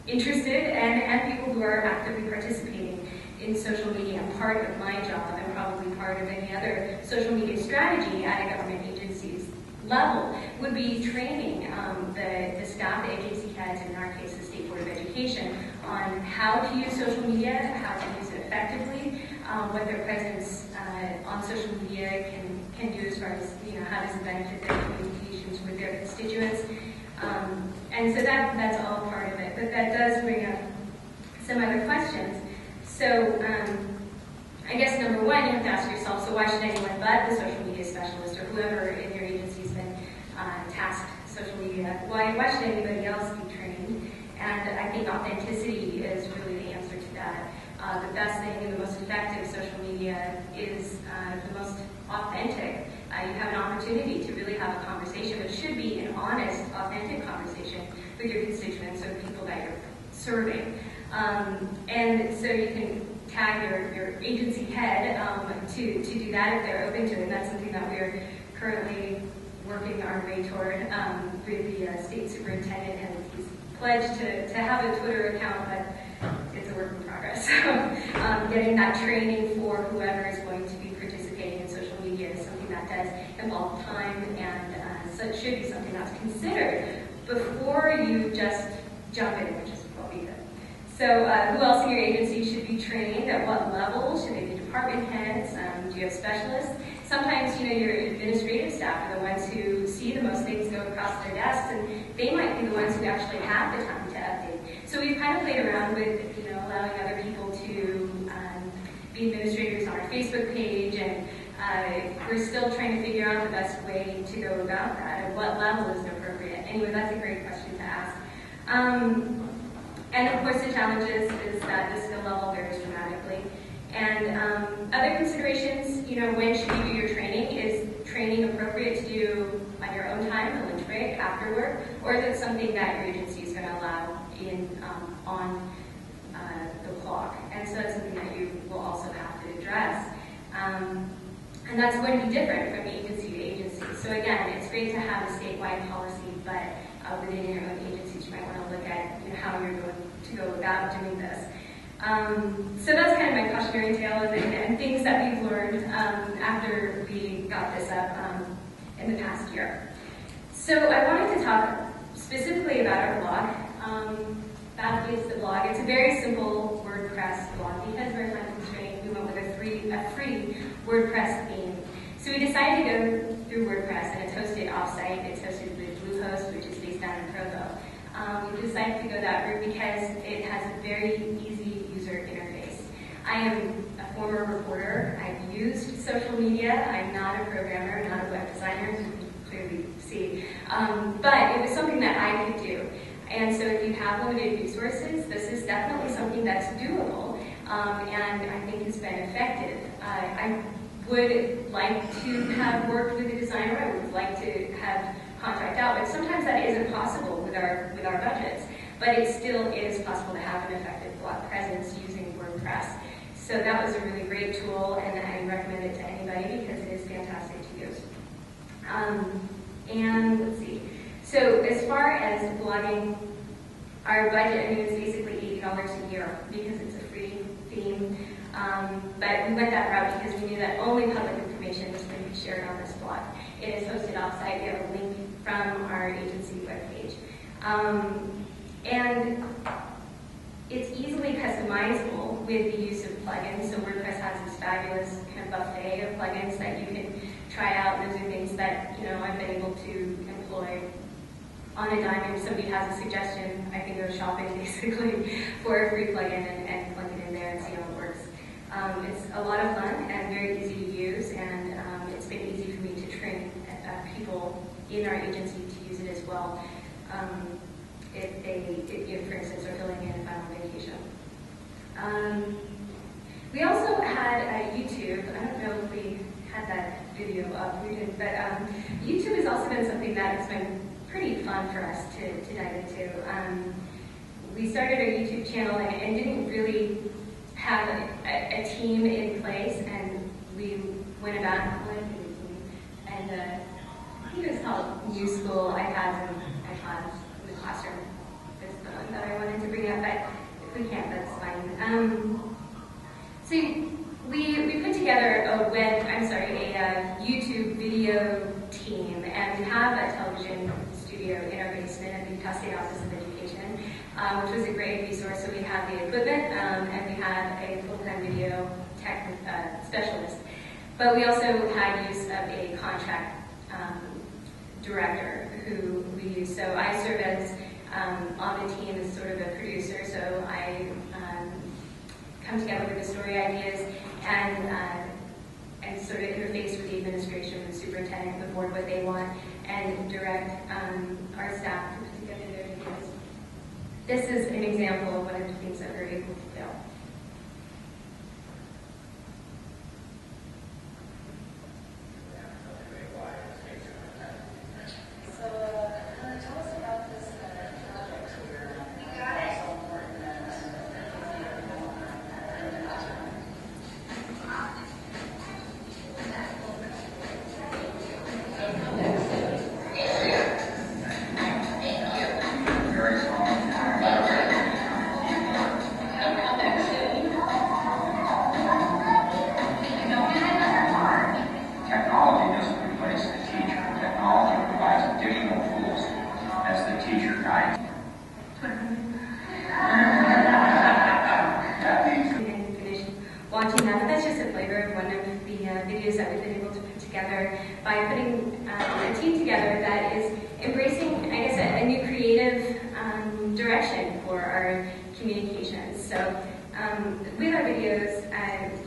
S3: interested and people who are actively participating in social media. And part of my job, and probably part of any other social media strategy at a government agency's level, would be training the staff, the agency heads, in our case the State Board of Education, on how to use social media, how to use it effectively, what their presence on social media can do as far as, how does it benefit their communications with their constituents. And so that's all part of it. But that does bring up some other questions. So I guess number one, you have to ask yourself, so why should anyone but the social media specialist or whoever in your agency has been tasked social media, why should anybody else be trained? And I think authenticity is really the answer to that. The best thing and the most effective social media is the most authentic you have an opportunity to really have a conversation, which should be an honest, authentic conversation with your constituents or people that you're serving. And so you can tag your agency head to do that if they're open to it. And that's something that we're currently working our way toward with the state superintendent, and he's pledged to have a Twitter account, but it's a work in progress. So getting that training for whoever is going to be participating in social media is something that does involve time, and so it should be something that's considered before you just jump in, which is what we did. So who else in your agency should be trained? At what level? Should they be department heads? Do you have specialists? Sometimes, your administrative staff are the ones who see the most things go across their desks, and they might be the ones who actually have the time to update. So we've kind of played around with, allowing other people to be administrators on our Facebook page, and we're still trying to figure out the best way to go about that, and what level is appropriate. Anyway, that's a great question to ask. And of course, the challenge is that the skill level varies dramatically. And other considerations, when should you do your training? Is training appropriate to do on your own time, a lunch break, after work, or is it something that your agency is going to allow in on the clock? And so that's something that you will also have to address. And that's going to be different from agency to agency. So again, it's great to have a statewide policy, but within your own agencies, you might want to look at how you're going to go about doing this. So that's kind of my cautionary tale and things that we've learned after we got this up in the past year. So I wanted to talk specifically about our blog. That is the blog. It's a very simple WordPress blog. Because we're time constrained, we went with a free WordPress theme. So we decided to go through WordPress, and it's hosted offsite. It's hosted with Bluehost, which is based down in Provo. We decided to go that route because it has a very easy user interface. I am a former reporter. I've used social media. I'm not a programmer, not a web designer, as you can clearly see. But it was something that I could do. And so if you have limited resources, this is definitely something that's doable, and I think has been effective. I would like to have worked with a designer. I would like to have contract out, but sometimes that isn't possible with our budgets. But it still is possible to have an effective blog presence using WordPress. So that was a really great tool, and I recommend it to anybody because it is fantastic to use. And let's see. So as far as blogging, our budget, is basically $80 a year because it's a free theme. But we went that route because we knew that only public information was going to be shared on this blog. It is hosted offsite. We have a link from our agency webpage. And it's easily customizable with the use of plugins. So WordPress has this fabulous kind of buffet of plugins that you can try out. Those are things that I've been able to employ on a dime. If somebody has a suggestion, I can go shopping basically for a free plugin and plug it in there and see how it works. It's a lot of fun and very easy to use, and it's been easy for me to train people in our agency to use it as well. If they, for instance, are filling in if I'm on vacation. We also had YouTube. I don't know if we had that video up. We didn't, but YouTube has also been something that has been pretty fun for us to dive into. We started our YouTube channel and didn't really have a team in place, and we went about and I think it was called New School iPads and iPods in the classroom. That's the one that I wanted to bring up, but if we can't, that's fine. So we put together a YouTube video team, and we have a television studio in our basement at the Utah State Office of Education, which was a great resource. So we had the equipment, and we had a full-time video tech specialist. But we also had use of a contract director who we use. So I serve as on the team as sort of a producer. So I come together with the story ideas and sort of interface with the administration, the superintendent, the board, what they want, and direct our staff to put together their videos. This is an example of one of the things that we're able to do.
S5: So with our videos,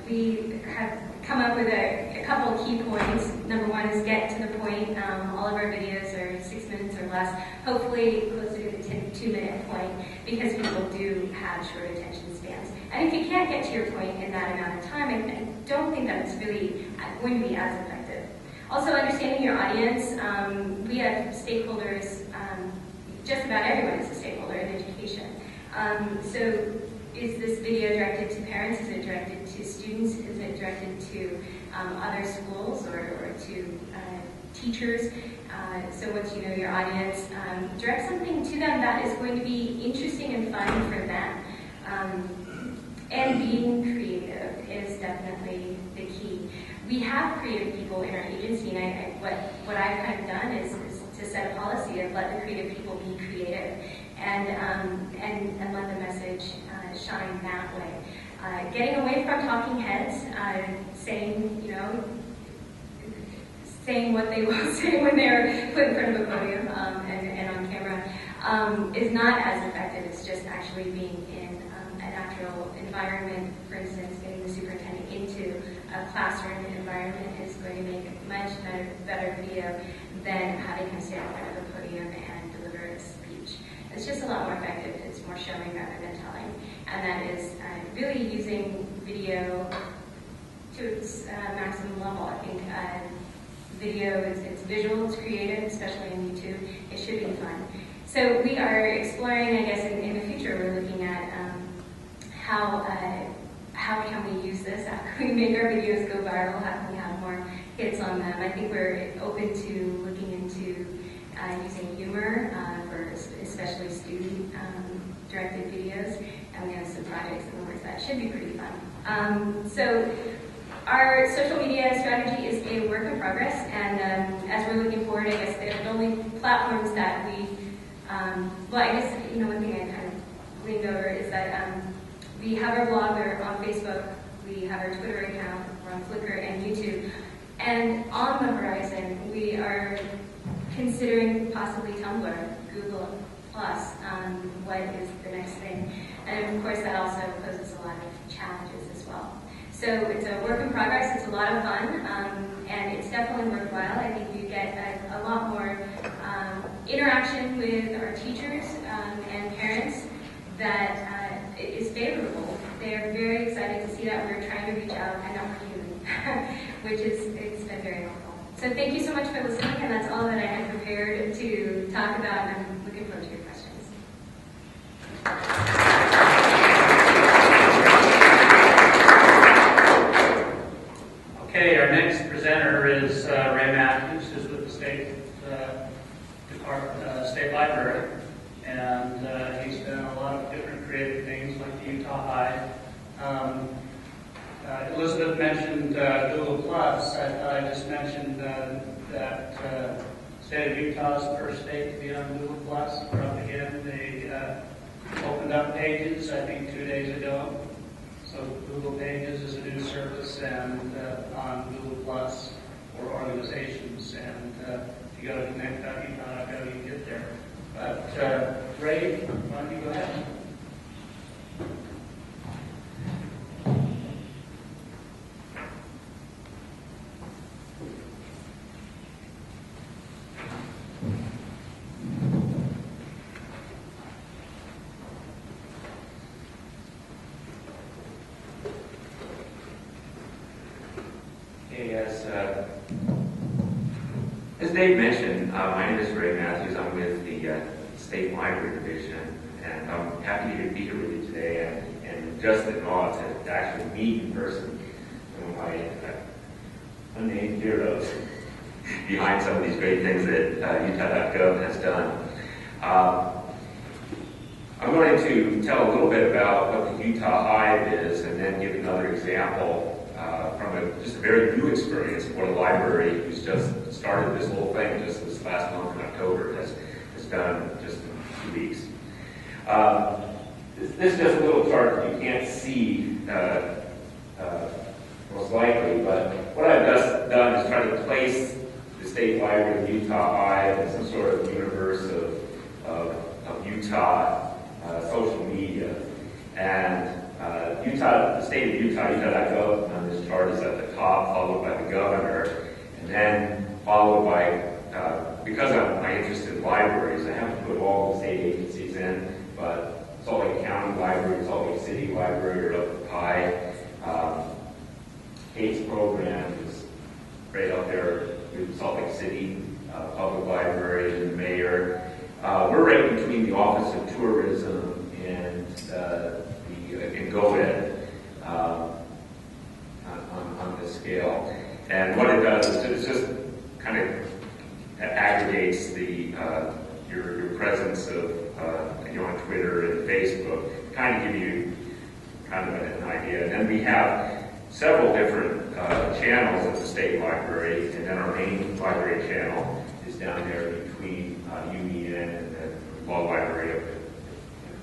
S5: we have come up with a couple of key points. Number one is get to the point. All of our videos are 6 minutes or less, hopefully closer to the 2-minute point, because people do have short attention spans. And if you can't get to your point in that amount of time, I don't think that it's really going to be as effective. Also, understanding your audience. We have stakeholders, just about everyone is a stakeholder in education. So is this video directed to parents? Is it directed to students? Is it directed to other schools or to teachers? So once you know your audience, direct something to them that is going to be interesting and fun for them. And being creative is definitely the key. We have creative people in our agency, and what I've kind of done is to set a policy of let the creative people be creative and let the message shine that way. Getting away from talking heads, saying what they will say when they're put in front of a podium and on camera is not as effective. It's just actually being in a natural environment. For instance, getting the superintendent into a classroom environment is going to make a much better video than having him stand in front of a podium and deliver a speech. It's just a lot more effective. It's more showing rather than telling. And that is really using video to its maximum level. I think video, it's visual, it's creative, especially on YouTube. It should be fun. So we are exploring, I guess, in the future, we're looking at how can we use this? How can we make our videos go viral? How can we have more hits on them? I think we're open to looking into using humor for especially student-directed videos, and we have some projects in the works that should be pretty fun. So our social media strategy is a work in progress, and as we're looking forward, I guess the only platforms that we, one thing I kind of leaned over is that we have our blog, we're on Facebook, we have our Twitter account, we're on Flickr and YouTube, and on the horizon, we are considering possibly Tumblr, Google+, what is the next thing. And of course, that also poses a lot of challenges as well. So it's a work in progress, it's a lot of fun, and it's definitely worthwhile. I think you get a lot more interaction with our teachers and parents that is favorable. They're very excited to see that we're trying to reach out and that we're human, which it's been very helpful. So thank you so much for listening, and that's all that I had prepared to talk about, and I'm looking forward to your questions.
S1: Okay, our next presenter is Ray Matthews, who's with the State Library, and he's done a lot of different creative things like the Utah High. Elizabeth mentioned Google+. I just mentioned that State of Utah is the first state to be on Google+. We're up again. They opened up Pages, I think, 2 days ago. So Google Pages is a new service and on Google+ for organizations. And if you go to connect.utah.gov, you can get there. But Ray, why don't you go ahead?
S6: As Dave mentioned, my name is Ray Matthews. I'm with the State Library Division, and I'm happy to be here with you today and just in awe to actually meet in person some of my unnamed heroes behind some of these great things that Utah.gov has done. I'm going to tell a little bit about what the Utah Hive is and then give another example from just a very new experience of what a library who's just started this whole thing just this last month in October has done just in 2 weeks. This is just a little chart that you can't see most likely, but what I've just done is try to place the State Library of Utah Hive in some sort of universe of Utah social media. And state of Utah, Utah.gov on this chart is at the top, followed by the governor, and then followed by, because of my interest in libraries, I haven't put all the state agencies in, but Salt Lake County Library, Salt Lake City Library are up high. Kate's program is right up there with Salt Lake City Public Library and the mayor. We're right between the Office of Tourism and GoEd on this scale. And what it does is it just kind of aggregates the your presence of on Twitter and Facebook, kind of give you kind of an idea. And then we have several different channels at the state library, and then our main library channel is down there between UEN and the law library up at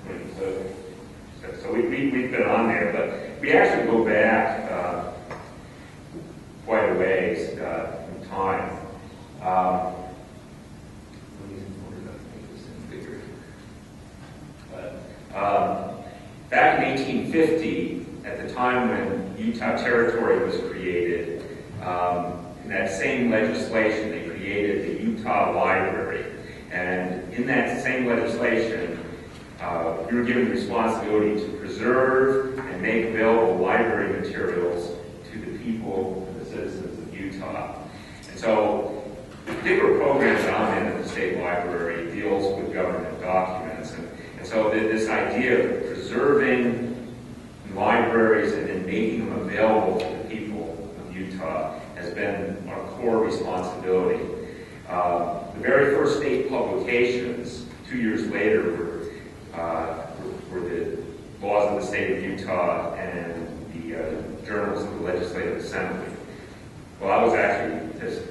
S6: Queen. So we've been on there, but we actually go back quite a ways in time. Back in 1850, at the time when Utah Territory was created, in that same legislation, they created the Utah Library. And in that same legislation, we were given the responsibility to preserve and make available library materials to the people and the citizens of Utah. And so the particular program that I'm in at the state library deals with government documents. And so this idea of preserving libraries and then making them available to the people of Utah has been our core responsibility. The very first state publications, 2 years later, were the laws of the state of Utah and the journals of the Legislative Assembly. Well, I was actually just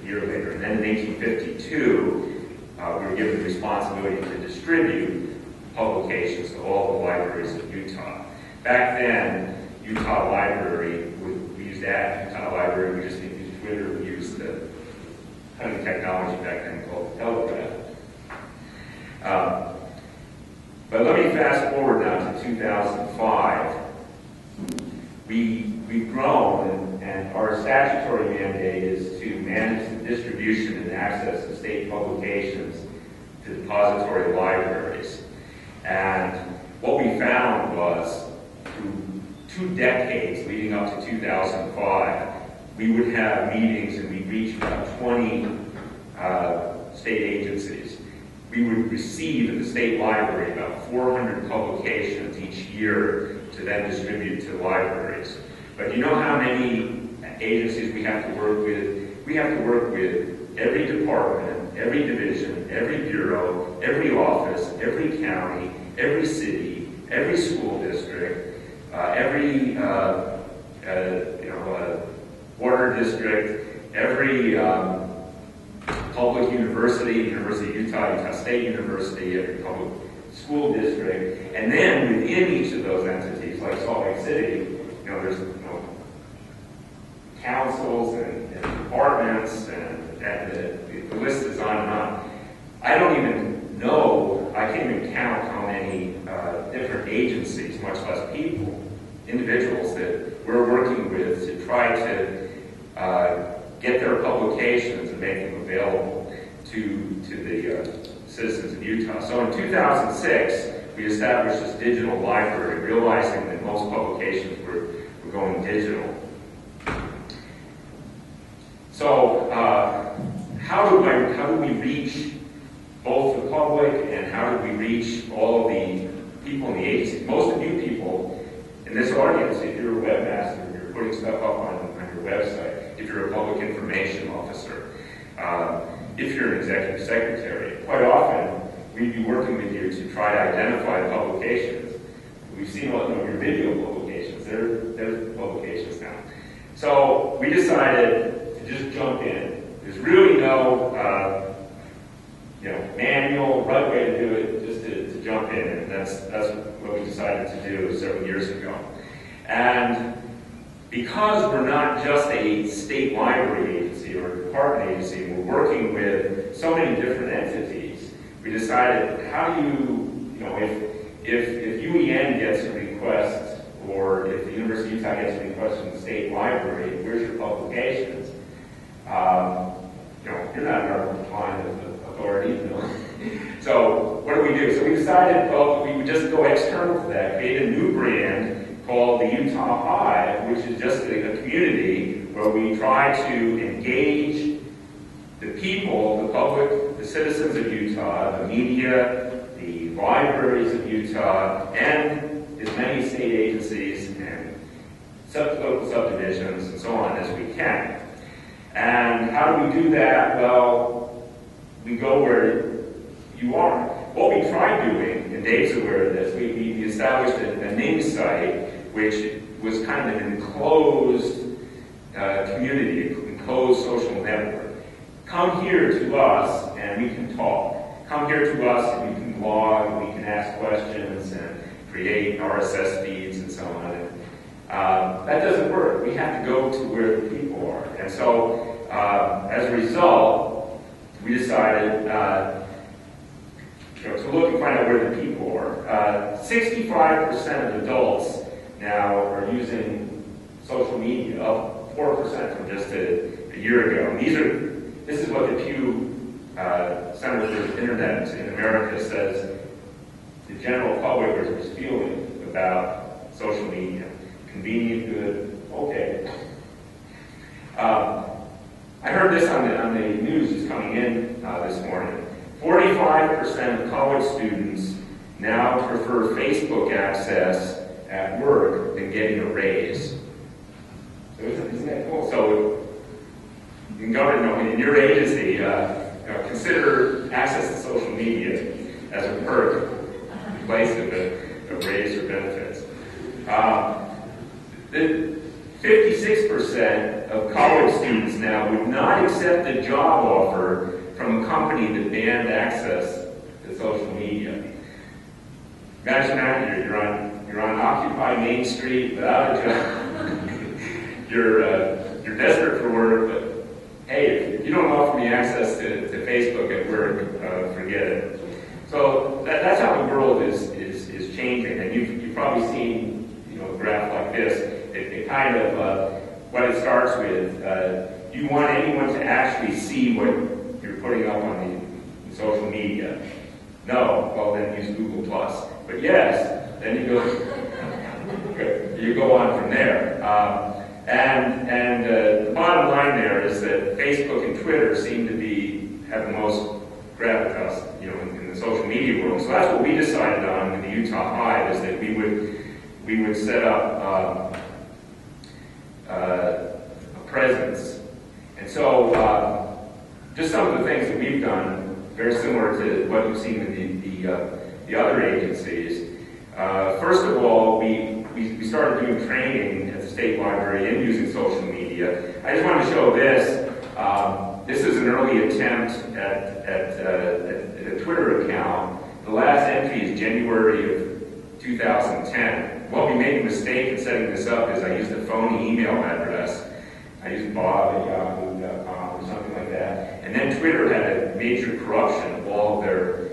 S6: a year later. And then in 1852, we were given the responsibility to distribute publications to all the libraries of Utah. Back then, Utah Library, we used Utah Library, we just didn't use Twitter, we used the kind of technology back then called Telegraph. But let me fast forward now to 2005. We've grown, and our statutory mandate is to manage the distribution and access of state publications to depository libraries. And what we found was, through 2 decades leading up to 2005, we would have meetings and we'd reach about 20 state agencies. We would receive at the state library about 400 publications each year to then distribute to libraries. But you know how many agencies we have to work with? We have to work with every department, every division, every bureau, every office, every county, every city, every school district, every water district, every public university, University of Utah, Utah State University, every public school district, and then within each of those entities, like Salt Lake City, there's councils and departments, and the list is on and on. I don't even know, I can't even count how many different agencies, much less people, individuals that we're working with to try to get their publications and make them available to the citizens of Utah. So in 2006, we established this digital library, realizing that most publications were going digital. So how do we reach both the public, and how do we reach all of the people in the agencies? Most of you people in this audience, if you're a webmaster, you're putting stuff up on your website, if you're a public information officer, if you're an executive secretary, quite often we'd be working with you to try to identify the publications. We've seen all your video publications. They're publications now. So we decided to just jump in. There's really no manual, right way to do it, just to jump in. And that's what we decided to do several years ago. And because we're not just a state library agency or a department agency, we're working with so many different entities, we decided, how do if UEN gets a request or if the University of Utah gets a request from the state library, where's your publications? You're not an article line of authority. So what do? So we decided, well, we would just go external to that, create a new brand called the Utah Hive, which is just a community where we try to engage the people, the public, the citizens of Utah, the media, the libraries of Utah, and as many state agencies and local subdivisions and so on as we can. And how do we do that? Well, we go where you are. What we tried doing, and Dave's aware of this, we established a name site which was kind of an enclosed community, enclosed social network. Come here to us and we can talk. Come here to us and we can log, and we can ask questions and create RSS feeds and so on. And, that doesn't work. We have to go to where the people are. And so, as a result, we decided to look and find out where the people are. 65% of adults now are using social media, up 4% from just a year ago. And this is what the Pew Center for the Internet in America says the general public is feeling about social media. Convenient, good, okay. I heard this on the news just coming in this morning. 45% of college students now prefer Facebook access at work than getting a raise. So isn't that cool? So in government, in your agency, consider access to social media as a perk in place of a raise or benefits. 56% of college students now would not accept a job offer from a company that banned access to social media. Imagine that, you're on Occupy Main Street without a job. You're desperate for work, but hey, if you don't offer me access to Facebook at work, forget it. So that's how the world is changing, and you've probably seen a graph like this. It kind of what it starts with. Do you want anyone to actually see what you're putting up on the social media? No. Well, then use Google Plus. But yes, then you go on from there. And the bottom line there is that Facebook and Twitter seem to have the most gravitas, in the social media world. So that's what we decided on with the Utah Hive, is that we would set up a presence. And so just some of the things that we've done, very similar to what you've seen in the other agencies. First of all, we started doing training at the state library and using social media. I just wanted to show this. This is an early attempt at a Twitter account. The last entry is January of 2010. Well, we made a mistake in setting this up is I used a phony email address. I used Bob@Yahoo.com or something like that. And then Twitter had a major corruption of all of their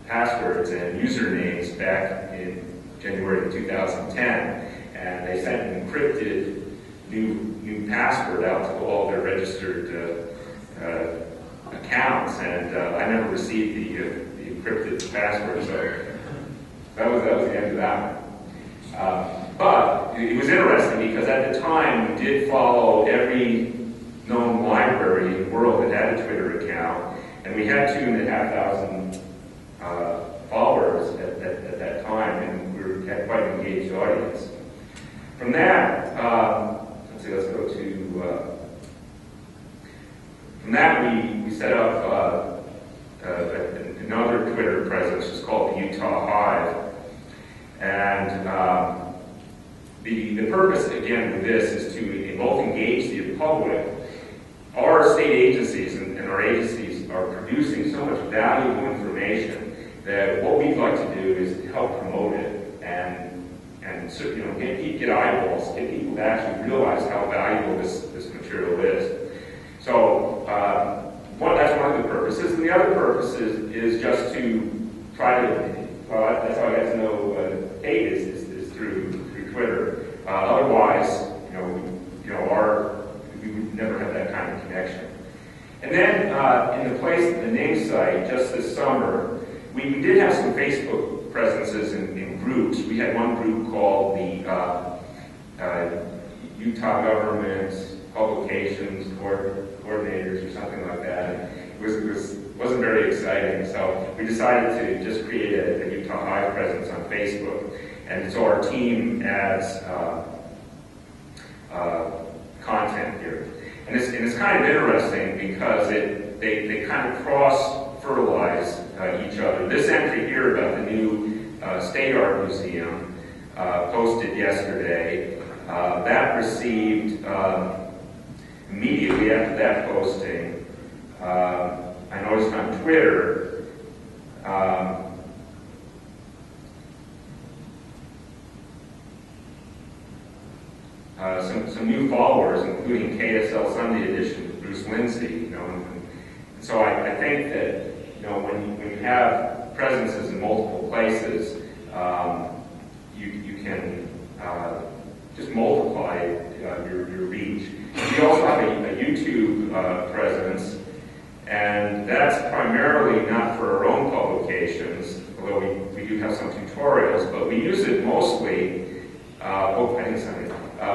S6: passwords and usernames back in January of 2010. And they sent an encrypted new password out to all their registered accounts. And I never received the encrypted password, so that was the end of that one. But it was interesting because at the time we did follow every known library in the world that had a Twitter account, and we had 2,500 followers at that time, and we had quite an engaged audience. From that, let's go to. From that, we set up another Twitter presence, which is called the Utah Hive. And the purpose, again, with this is to both engage the public. Our state agencies and our agencies are producing so much valuable information that what we'd like to do is help promote it and so, get eyeballs, get people to actually realize how valuable this material is. So that's one of the purposes, and the other purpose is just to try to, well, that's how I got to know Kate is through in the place of the name site just this summer, we did have some Facebook presences in groups. We had one group called the Utah Government Publications Coordinators or something like that. It wasn't very exciting, so we decided to just create a Utah Hive presence on Facebook. And so our team adds content here. And it's kind of interesting because they kind of cross-fertilize each other. This entry here about the new State Art Museum posted yesterday. That received, immediately after that posting, I noticed on Twitter, some new followers, including KSL Sunday Edition with Bruce Lindsay. And so I think that when you have presences in multiple places, you can just multiply your reach. We also have a YouTube presence, and that's primarily not for our own publications, although we do have some tutorials, but we use it mostly,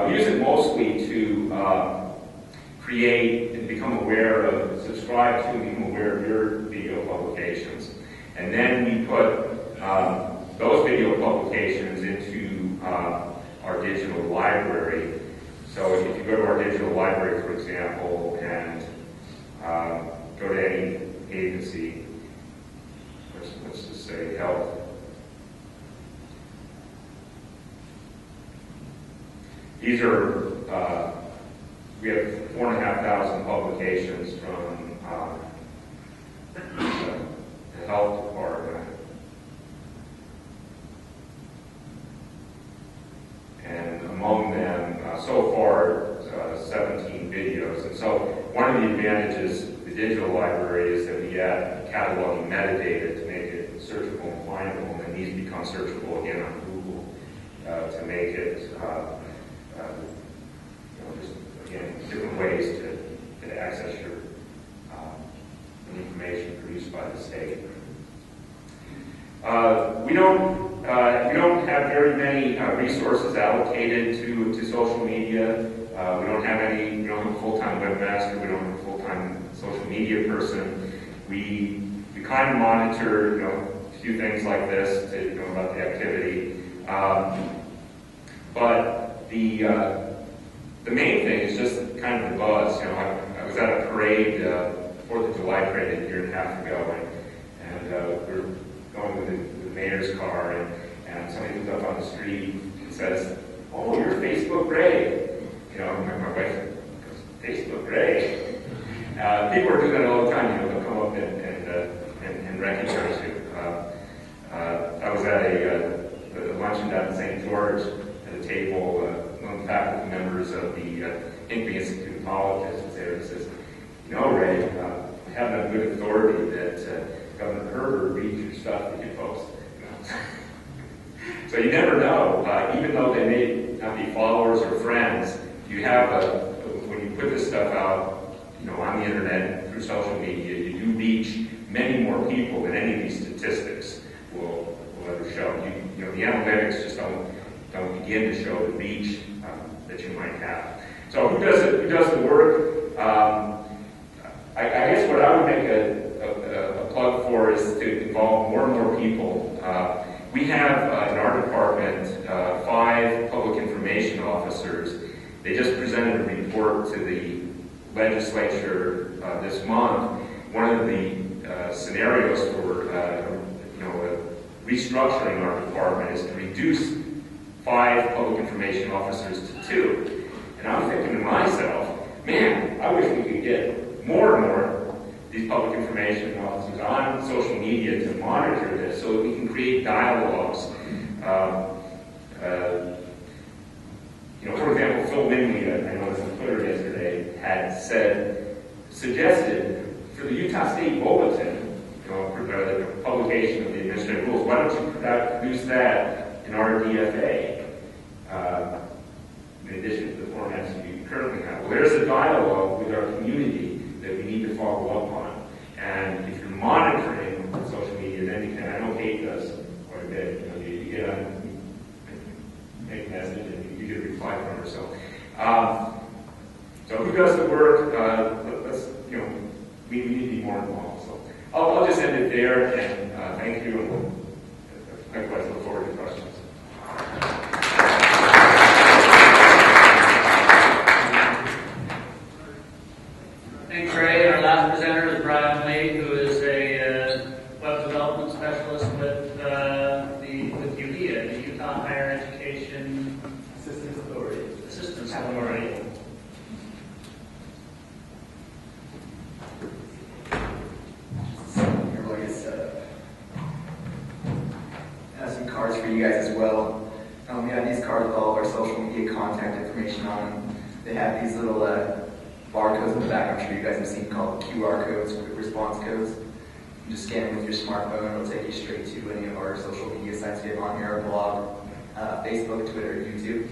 S6: we use it mostly to create and become aware of, subscribe to and become aware of your video publications. And then we put those video publications into our digital library. So if you go to our digital library, for example, and go to any agency, let's just say health. These are, we have 4,500 publications from the health department. And among them, so far, 17 videos. And so one of the advantages of the digital library is that we add cataloging metadata to make it searchable and findable, and then these become searchable again on Google to make it, just again, different ways to access your information produced by the state. We don't have very many resources allocated to social media. We don't have a full-time webmaster. We don't have a full-time social media person. We kind of monitor, a few things like this to know about the activity. But the main thing is just kind of the buzz. I was at a parade, 4th of July parade a year and a half ago, and we were going with the mayor's car, and somebody comes up on the street and says, "Oh, you're Facebook Ray." My wife goes, "Facebook Ray?" People are doing that all the time. They'll come up and recognize you. I was at a luncheon down in St. George at a table. One of the faculty members of the Hinckley Institute of Politics was there and says, "Ray, I have it on good authority that Governor Herbert reads your stuff that you post." So you never know, even though they may not be followers or friends, you have when you put this stuff out, on the internet through social media, you do reach many more people than any of these statistics will ever show. The analytics just don't begin to show the reach that you might have. So who does the work? I guess what I would make a plug for is to involve more and more people. We have in our department 5 public information officers. They just presented a report to the legislature this month. One of the scenarios for restructuring our department is to reduce 5 public information officers to 2. And I'm thinking to myself, man, I wish we could get more and more these public information officers on social media to monitor this so that we can create dialogues. For example, Phil Winley, I noticed on Twitter yesterday, had suggested for the Utah State Bulletin, for the publication of the administrative rules, why don't you produce that in our DFA, in addition to the formats we currently have. Well, there's a dialogue with our community that we need to follow up on. that, you get on, make a message and you get a reply from her. So who does the work? Let's, we need to be more involved. So I'll just end it there, and thank you, and likewise look forward to questions.
S1: Thanks, Ray. Our last presenter is Brian Lee, who is a web development specialist with UHEA, the Utah Higher Education Assistance Authority.
S7: I have some cards for you guys as well. We have these cards with all of our social media contact information on them. They have these little barcodes in the back, I'm sure you guys have seen, called QR codes, quick response codes. You just scan them with your smartphone, it'll take you straight to any of our social media sites we have on here, our blog, Facebook, Twitter, YouTube.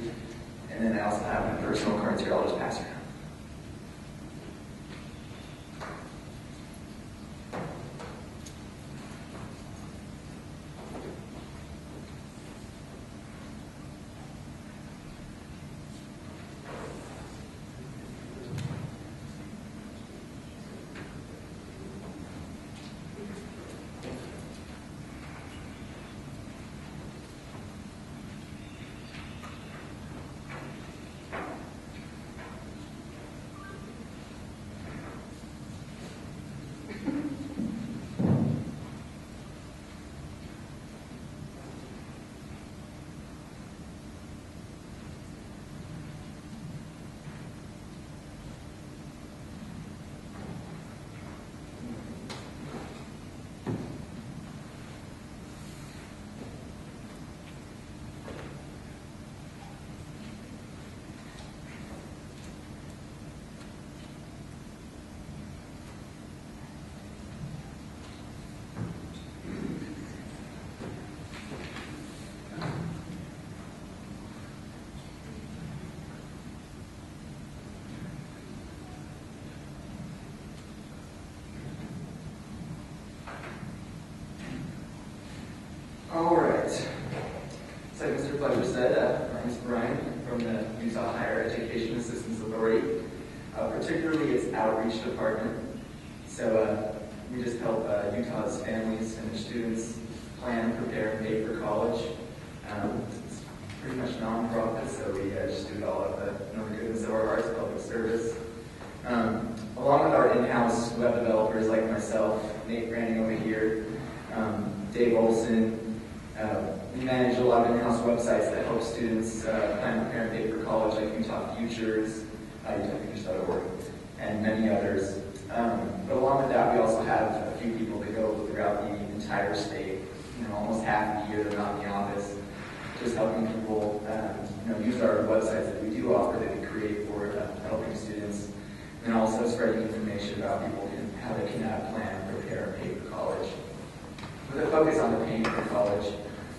S7: And then I also have my personal cards here, I'll just pass around. All right. So like Mr. Fletcher said, my name is Brian from the Utah Higher Education Assistance Authority, particularly its outreach department. So we just help Utah's families and their students plan, prepare, and pay for college. It's pretty much non-profit, so we just do it all out of the goodness of our hearts, public service. Along with our in-house web developers like myself, Nate Branding over here, Dave Olson, we manage a lot of in-house websites that help students plan, prepare, and pay for college, like Utah Futures, UtahFutures.org, and many others. But along with that, we also have a few people that go throughout the entire state. Almost half the year they're not in the office, just helping people use our websites that we do offer that we create for helping students, and also spreading information about people and how they can plan, prepare, and pay for college. With a focus on the paying for college,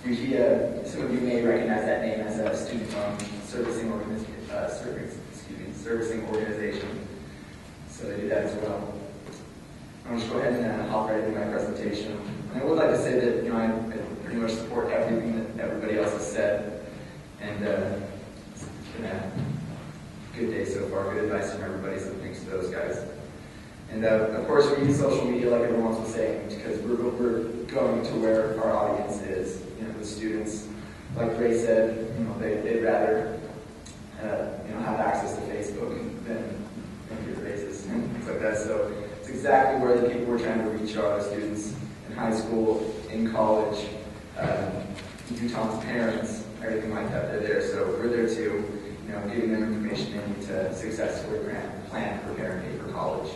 S7: some of you may recognize that name as a student loan servicing organization. So they do that as well. I'll just go ahead and hop right into my presentation. And I would like to say that I pretty much support everything that everybody else has said, and it's been a good day so far. Good advice from everybody, so thanks to those guys. And of course, we use social media like everyone was saying, because we're going to where our audience is. The students, like Ray said, they'd rather have access to Facebook than your faces and things like that. So it's exactly where the people we're trying to reach are: students in high school, in college, Utah's parents, everything like that. They're there, so we're there too, giving them information they need to successfully plan, prepare, and pay for college.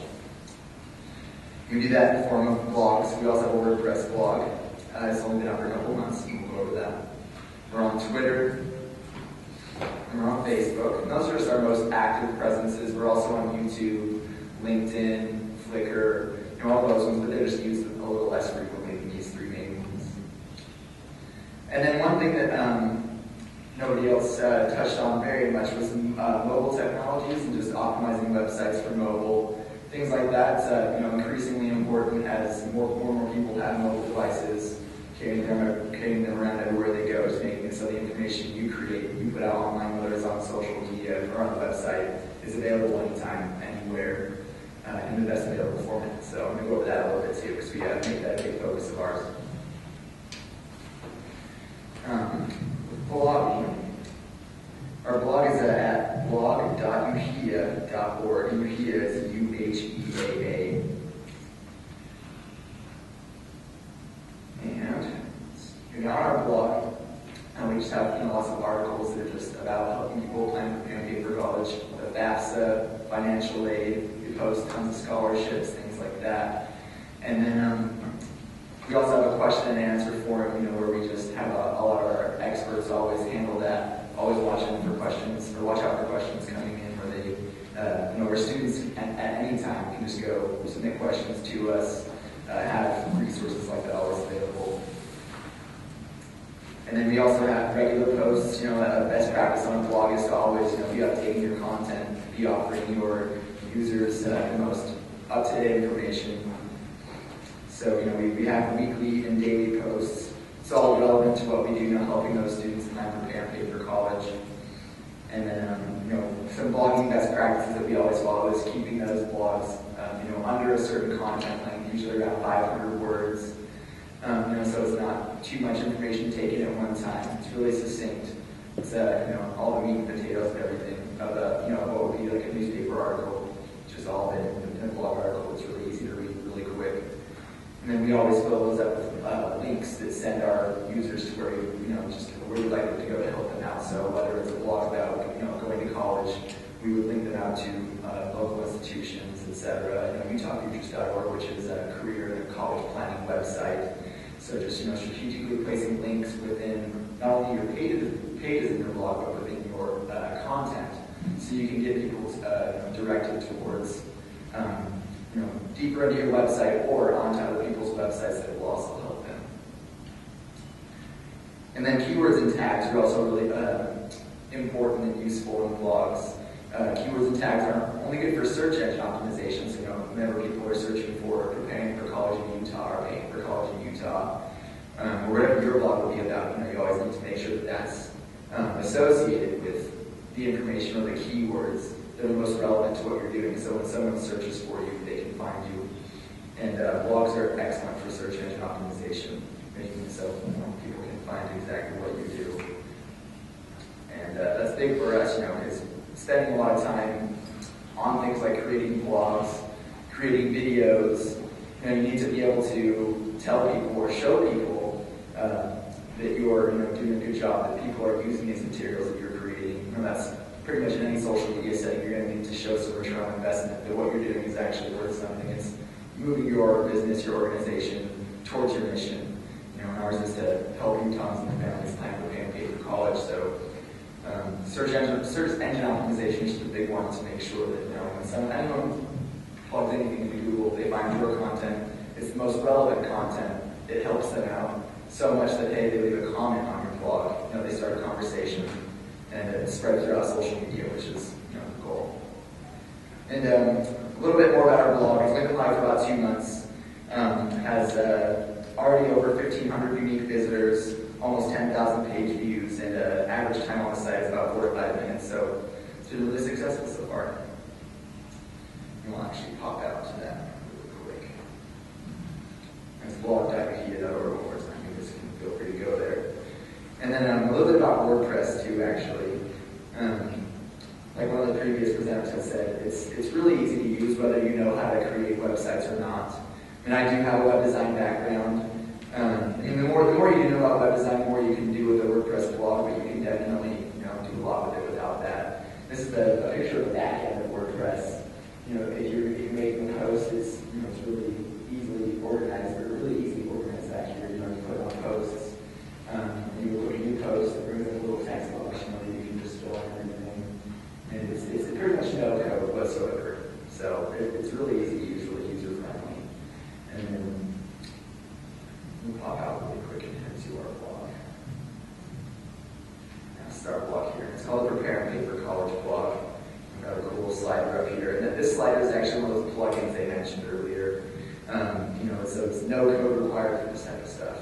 S7: We do that in the form of blogs. We also have a WordPress blog. It's only been out for a couple months, and we'll go over that. We're on Twitter, and we're on Facebook. And those are just our most active presences. We're also on YouTube, LinkedIn, Flickr, all those ones, but they're just used a little less frequently than these three main ones. And then one thing that nobody else touched on very much was mobile technologies and just optimizing websites for mobile. Things like that, increasingly important as more people have mobile devices. carrying them around everywhere they go, is making it so the information you create, you put out online, whether it's on social media or on the website, is available anytime, anywhere, in the best available format. So I'm going to go over that a little bit too, because we make that a big focus of ours. Blogging. Our blog is at blog.uhea.org. Uhea is UHEAA. And on our blog, we just have lots of articles that are just about helping people plan for college, the FAFSA, financial aid. We post tons of scholarships, things like that. And then we also have a question and answer forum, where we just have a lot of our experts always handle that, always watch out for questions coming in, where they, where students at any time can just go submit questions to us, have resources like that always available. And then we also have regular posts, best practice on a blog is to always, be updating your content, be offering your users the most up-to-date information. So, we have weekly and daily posts. It's all relevant to what we do, helping those students plan, prepare, and pay for college. And then, some blogging best practices that we always follow is keeping those blogs, under a certain content length, usually around 500 words. So it's not too much information taken at one time. It's really succinct. It's, all the meat and potatoes and everything of what would be like a newspaper article, just all of it in a blog article. It's really easy to read, really quick. And then we always fill those up with links that send our users to where just where we'd like them to go to help them out. So whether it's a blog about going to college, we would link them out to local institutions, etc. Utah.gov, which is a career and college planning website. So just strategically placing links within not only your pages in your blog, but within your content, so you can get people directed towards deeper into your website or onto other people's websites that will also help them. And then keywords and tags are also really important and useful in blogs. Keywords and tags aren't only good for search engine optimization, so whenever people are searching for preparing for college in Utah or paying for college in Utah, or whatever your blog will be about, you always need to make sure that that's associated with the information or the keywords that are most relevant to what you're doing. So when someone searches for you, they can find you. And blogs are excellent for search engine optimization, making it so people can find exactly what you do. And that's big for us, is spending a lot of time on things like creating blogs, creating videos. You need to be able to tell people or show people that you're doing a good job, that people are using these materials that you're creating. That's pretty much in any social media setting. You're going to need to show some return on investment, that what you're doing is actually worth something. It's moving your business, your organization towards your mission. And ours is to help Utahns and their families plan, prepare, and pay for college. So search engine optimization is just a big one to make sure that when anyone plugs anything into Google, they find your content. It's the most relevant content. It helps them out so much that, hey, they leave a comment on your blog. They start a conversation, and it spreads throughout social media, which is the goal. And a little bit more about our blog. It's been live for about 2 months. Has already over 1,500 unique visitors, almost 10,000 page views, and average time on the site is about 4 to 5 minutes. So it's been really successful so far. And we'll actually pop out to that really quick. It's blog.uhea.org one more time. You just can feel free to go there. And then a little bit about WordPress too, actually. Like one of the previous presenters had said, it's really easy to use whether you know how to create websites or not. And I do have a web design background. And the more you do know about web design, the more you can do with a WordPress blog, but you can definitely do a lot with it without that. This is a picture of the back end of WordPress. If you're making a post, it's really easily organized, or really easily organized actually. You put on posts. You look at new posts, it brings up a little text box, that you can just fill in everything. And it's pretty much no code whatsoever. So it's really easy to use, really user friendly. And then we'll pop out really quick and head to our blog. Now start blog here. It's called the Prepare and Pay for College blog. We've got a cool slider up here. And this slider is actually one of those plugins they mentioned earlier. So it's no code required for this type of stuff.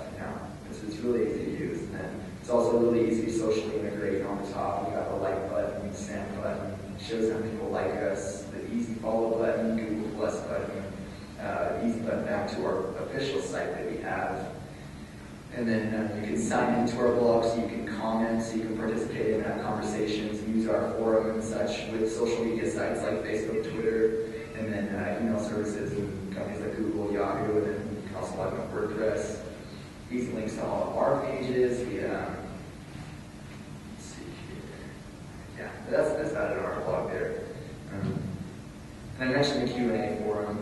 S7: It's really easy to use. And then it's also really easy to socially integrate on the top. We got the like button, the send button, shows how people like us, the easy follow button, Google Plus button, easy button back to our official site that we have. And then you can sign into our blog so you can comment, so you can participate in conversations, use our forum and such with social media sites like Facebook, Twitter, and then email services and companies like Google, Yahoo, and then you can also log in with WordPress. Easy links to all of our pages. We, let's see here. Yeah, that's about it on our blog there. And I mentioned the Q&A forum.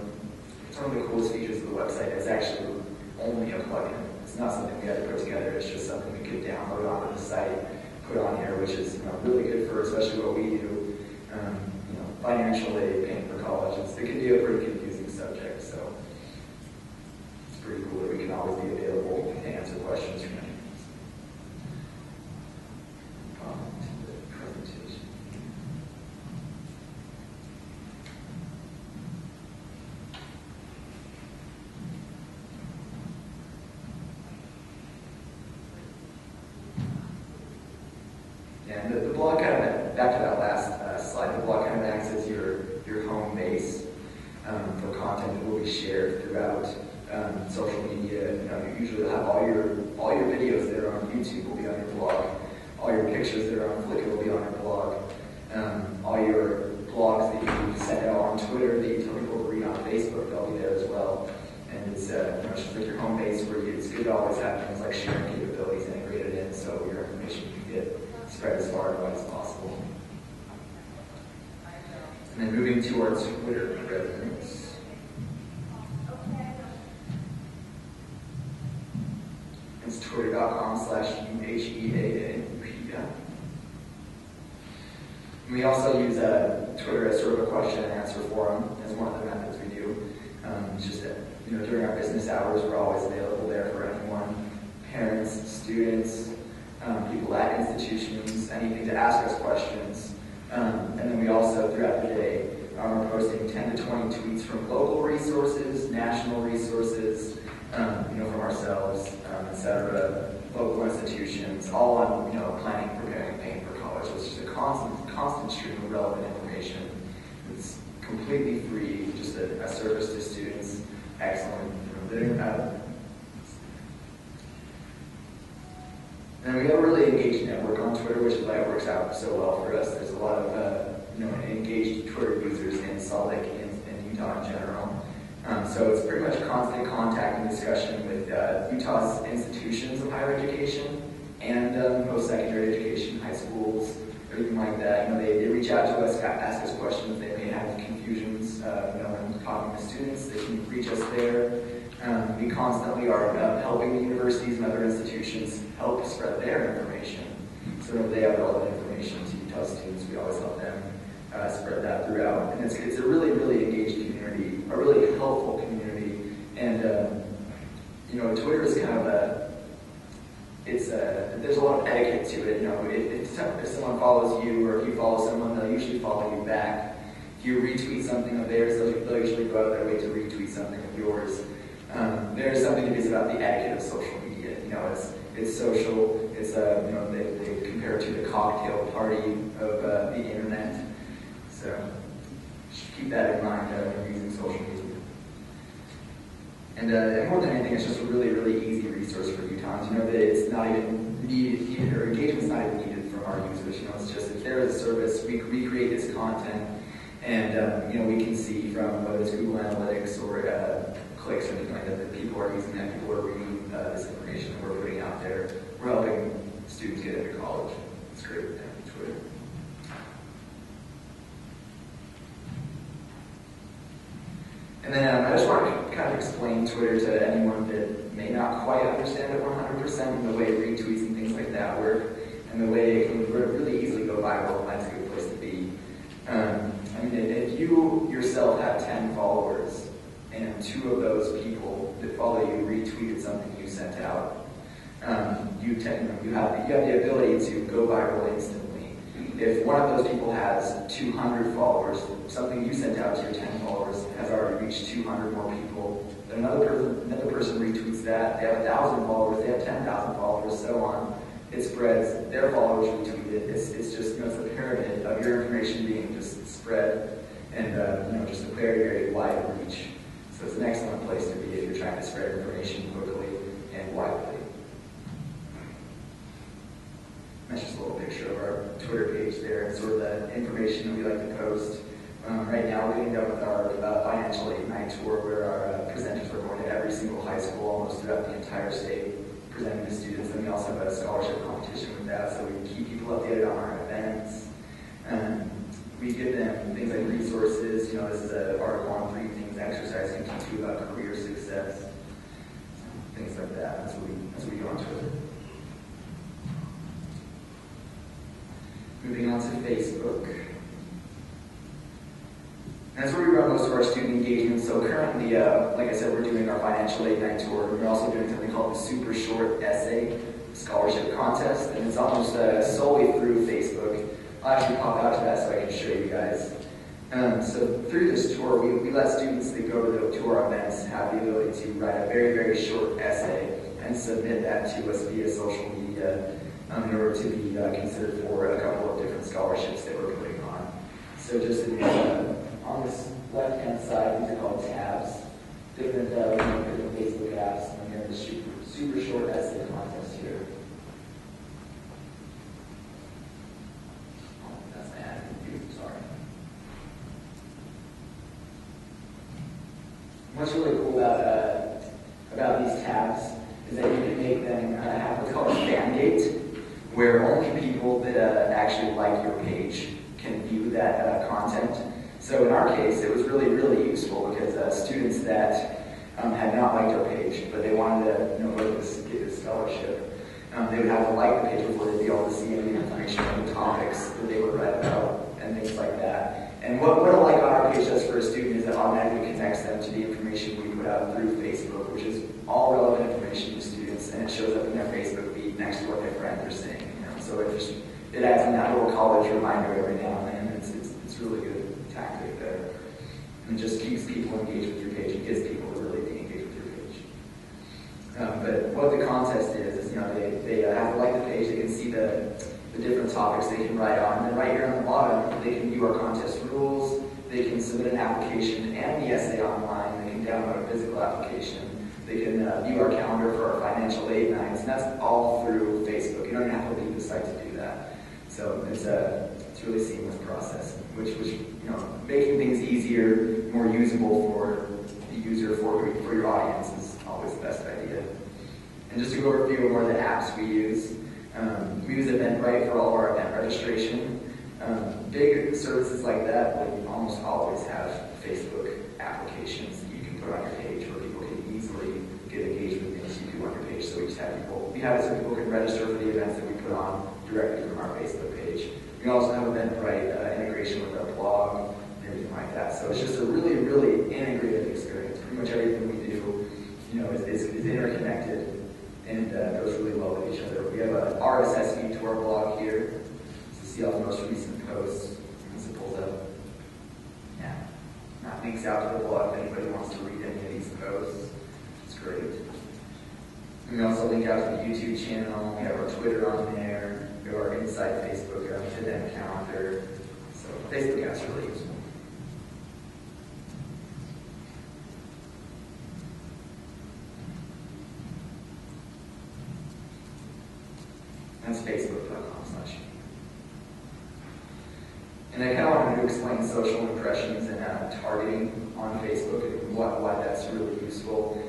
S7: It's one of the coolest features of the website. It's actually only a plugin. It's not something we had to put together. It's just something we could download onto the site, put on here, which is really good for especially what we do. Financial aid, paying for college. It can be a pretty confusing subject, so it's pretty cool that we can always be available to answer questions from anyone. On to the presentation. And the blog kind of, back to that last slide, the blog kind of acts as your home base for content that will be shared throughout social media. You usually will have all your videos that are on YouTube will be on your blog. All your pictures that are on Flickr will be on your blog. All your blogs that you send out on Twitter that you tell people to read on Facebook, they'll be there as well. And it's just like your home base where it's good to always have things like sharing capabilities integrated in, so your information can get spread as far and wide as possible. And then moving to our Twitter presence. It's twitter.com/UHEAA. We also use Twitter as sort of a question and answer forum as one of the methods we do. It's just that during our business hours, we're always available there for anyone, parents, students, people at institutions, anything to ask us questions. And then we also, throughout the day, are posting 10 to 20 tweets from local resources, national resources, from ourselves, etc., local institutions, all on, planning, preparing, paying for college. So it's just a constant stream of relevant information. It's completely free, just a service to students. Excellent. And we have a really engaged network on Twitter, which is why it works out so well for us. There's a lot of engaged Twitter users in Salt Lake and Utah in general. So it's pretty much constant contact and discussion with Utah's institutions of higher education and post-secondary education, high schools, everything like that. They reach out to us, ask us questions. They may have confusions, when talking to students. They can reach us there. We constantly are helping the universities and other institutions help spread their information. So if they have relevant information to Utah students, we always help them spread that throughout. And it's a really, really engaged community, a really helpful community. And, Twitter is kind of there's a lot of etiquette to it. If someone follows you or if you follow someone, they'll usually follow you back. If you retweet something of theirs, they'll usually go out of their way to retweet something of yours. There's something to be said about the etiquette of social media. It's social. It's they compare it to the cocktail party of the internet. So just keep that in mind when you're using social media. And more than anything, it's just a really, really easy resource for Utahns. That it's not even needed, or engagement's not even needed from our users. It's just if there is a service, we recreate this content, and we can see from whether it's Google Analytics or clicks or anything like that, that people are using that, people are reading this information that we're putting out there. We're helping students get into college. It's great. Thank you, Twitter. And then I just want to kind of explain Twitter to anyone that may not quite understand it 100%, and the way retweets and things like that work, and the way it can really easily go viral, and that's a good place to be. If you yourself have 10 followers, and 2 of those people that follow you retweeted something you sent out, you have the ability to go viral instantly. If one of those people has 200 followers, something you sent out to your 10 followers has already reached 200 more people Then another person retweets that. They have 1,000 followers. They have 10,000 followers, so on. It spreads. Their followers retweet it. It's just it's a pyramid of your information being just spread, and just a very wide reach. So it's an excellent place to be if you're trying to spread information quickly and widely. That's just a little picture of our Twitter page there, and sort of the information that we like to post. Right now, we're getting done with our financial aid night tour, where our presenters are going to every single high school, almost throughout the entire state, presenting to students. And we also have a scholarship competition with that, so we keep people updated on our events. We give them things like resources. This is an article on 3 things exercise can teach you about career success. Things like that. That's what we go on Twitter. Moving on to Facebook. That's where we run most of our student engagement. So currently, like I said, we're doing our financial aid night tour. We're also doing something called the Super Short Essay Scholarship Contest, and it's almost solely through Facebook. I'll actually pop out to that so I can show you guys. So through this tour, we let students that go to our events have the ability to write a very short essay and submit that to us via social media in order to be considered for a couple of different scholarships that we're putting on. So just on this left-hand side, these are called tabs, different Facebook apps, and we have the super short essay contest here. Oh, that's an ad. Sorry. What's really cool about these tabs is that you can make them have what's called a fan gate, where only people that actually like your page can view that content. So in our case, it was really useful because students that had not liked our page, but they wanted to get this scholarship, they would have to like the page before they'd be able to see any information on the topics that they would write about and things like that. And what a like on our page does for a student is it automatically connects them to the information we put out through Facebook, which is all relevant information to students, and it shows up in their Facebook feed next to what their friends are saying. So it adds in that little college reminder every now and then. It's really good tactic there. And it just keeps people engaged with your page. It gets people to really be engaged with your page. But what the contest is they have to like the page. They can see the different topics they can write on. And then right here on the bottom, they can view our contest rules. They can submit an application and the essay online. They can download a physical application. They can view our calendar for our financial aid nights, and that's all through Facebook. You don't even have to leave the site to do that. So it's a really seamless process, which making things easier, more usable for the user, for your audience is always the best idea. And just to go over a few more of the apps we use Eventbrite for all of our event registration. Big services like that will almost always have Facebook applications that you can put on your page where people can easily get engaged with things you do on your page. So we have it so people can register for the events that we put on directly from our Facebook page. We also have Eventbrite integration with our blog and everything like that. So it's just a really integrated experience. Pretty much everything we do, is interconnected and goes really well with each other. We have an RSS feed to our blog here to see all the most recent posts. Once it pulls up, that links out to the blog if anybody wants to read any of these posts. It's great. We also link out to the YouTube channel. We have our Twitter on there. We have our Inside Facebook event calendar. So Facebook apps are really useful. That's facebook.com/. And I kind of wanted to explain social impressions and targeting on Facebook and why that's really useful.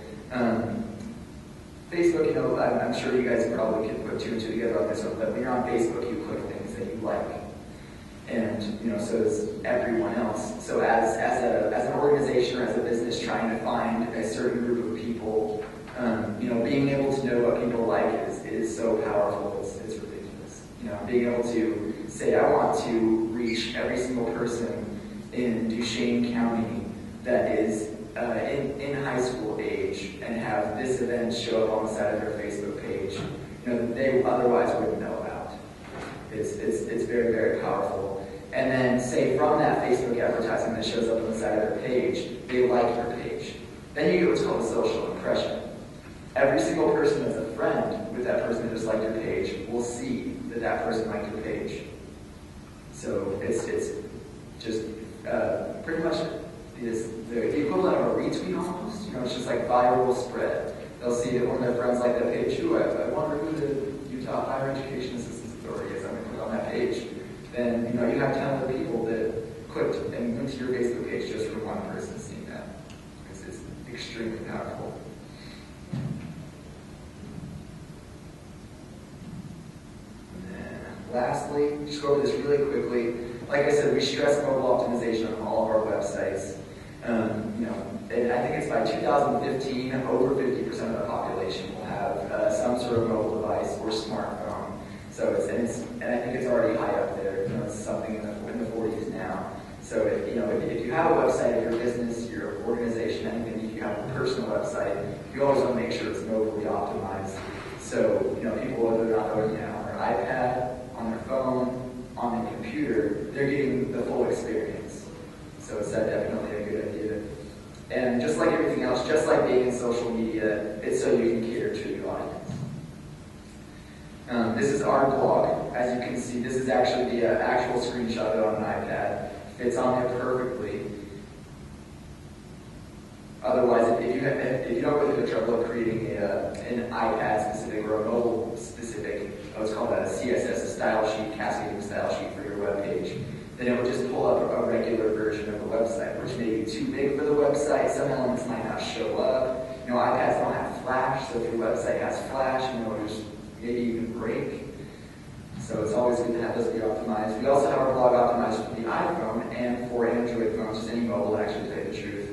S7: Facebook, I'm sure you guys probably can put 2 and 2 together on this one, but when you're on Facebook, you click things that you like. And, so does everyone else. So as an organization or as a business trying to find a certain group of people, being able to know what people like is so powerful, it's ridiculous. Being able to say, I want to reach every single person in Duchesne County that is in high school age and have this event show up on the side of their Facebook page, that they otherwise wouldn't know about. It's very powerful. And then say from that Facebook advertising that shows up on the side of their page, they like your page. Then you get what's called a social impression. Every single person that's a friend with that person that just liked your page will see that that person liked your page. So it's just pretty much the equivalent of a retweet almost. It's just like viral spread. They'll see that one of their friends like that page. Ooh, I wonder who the Utah Higher Education Assistance Authority is. I'm going to click on that page. Then you have 10 other people that clicked and went to your Facebook page just for one person seeing that. It's extremely powerful. Lastly, just go over this really quickly. Like I said, we stress mobile optimization on all of our websites. And I think it's by 2015, over 50% of the population will have some sort of mobile device or smartphone. So and I think it's already high up there. It's something in the 40s now. So if you have a website, if your business, your organization, anything, if you have a personal website, you always want to make sure it's mobily optimized. So people, whether they're not on their iPad, on their phone, on their computer, they're getting the full experience. So it's definitely a good idea. And just like everything else, just like being in social media, it's so you can cater to your audience. This is our blog. As you can see, this is actually the actual screenshot of it on an iPad. Fits on there perfectly. Otherwise, if you don't go through the trouble of creating an iPad specific or a mobile specific, what's called a CSS, a style sheet, cascading style sheet for your web page, then it would just pull up a regular version of the website, which may be too big for the website. Some elements might not show up. iPads don't have Flash, so if your website has Flash, there's maybe even break. So it's always good to have those be optimized. We also have our blog optimized for the iPhone and for Android phones, just any mobile, actually, to tell you the truth.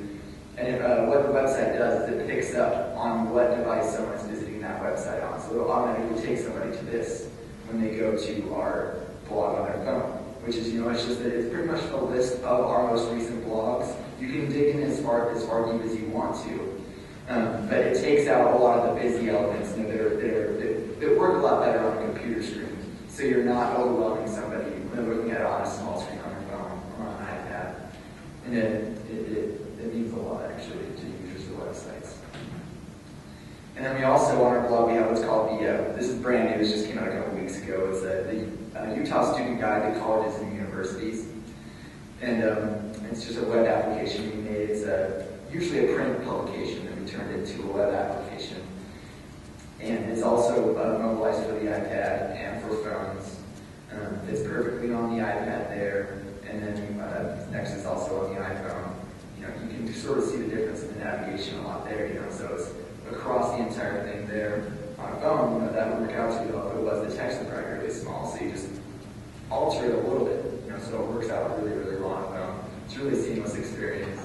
S7: And what the website does is it picks up on what device someone's visiting that website on. So it'll automatically take somebody to this when they go to our blog on their phone, which is, it's pretty much a list of our most recent blogs. You can dig in as far deep as you want to. But it takes out a lot of the busy elements that work a lot better on a computer screen. So you're not overwhelming somebody when they're looking at it on a small screen on your phone or on an iPad. And it means a lot, actually, to users of websites. And then we also, on our blog, we have what's called this is brand new, this just came out a couple weeks ago. It's the Utah Student Guide to Colleges and Universities. And it's just a web application we made. It's usually a print publication that we turned into a web application. And it's also mobilized for the iPad and for phones. It's perfectly on the iPad there. And then next is also on the iPhone. You can sort of see the difference in the navigation a lot there, so it's across the entire thing there. On a phone, that would work out too well if it was the text is probably really small, so you just alter it a little bit, so it works out really, really well on a phone. It's really a seamless experience.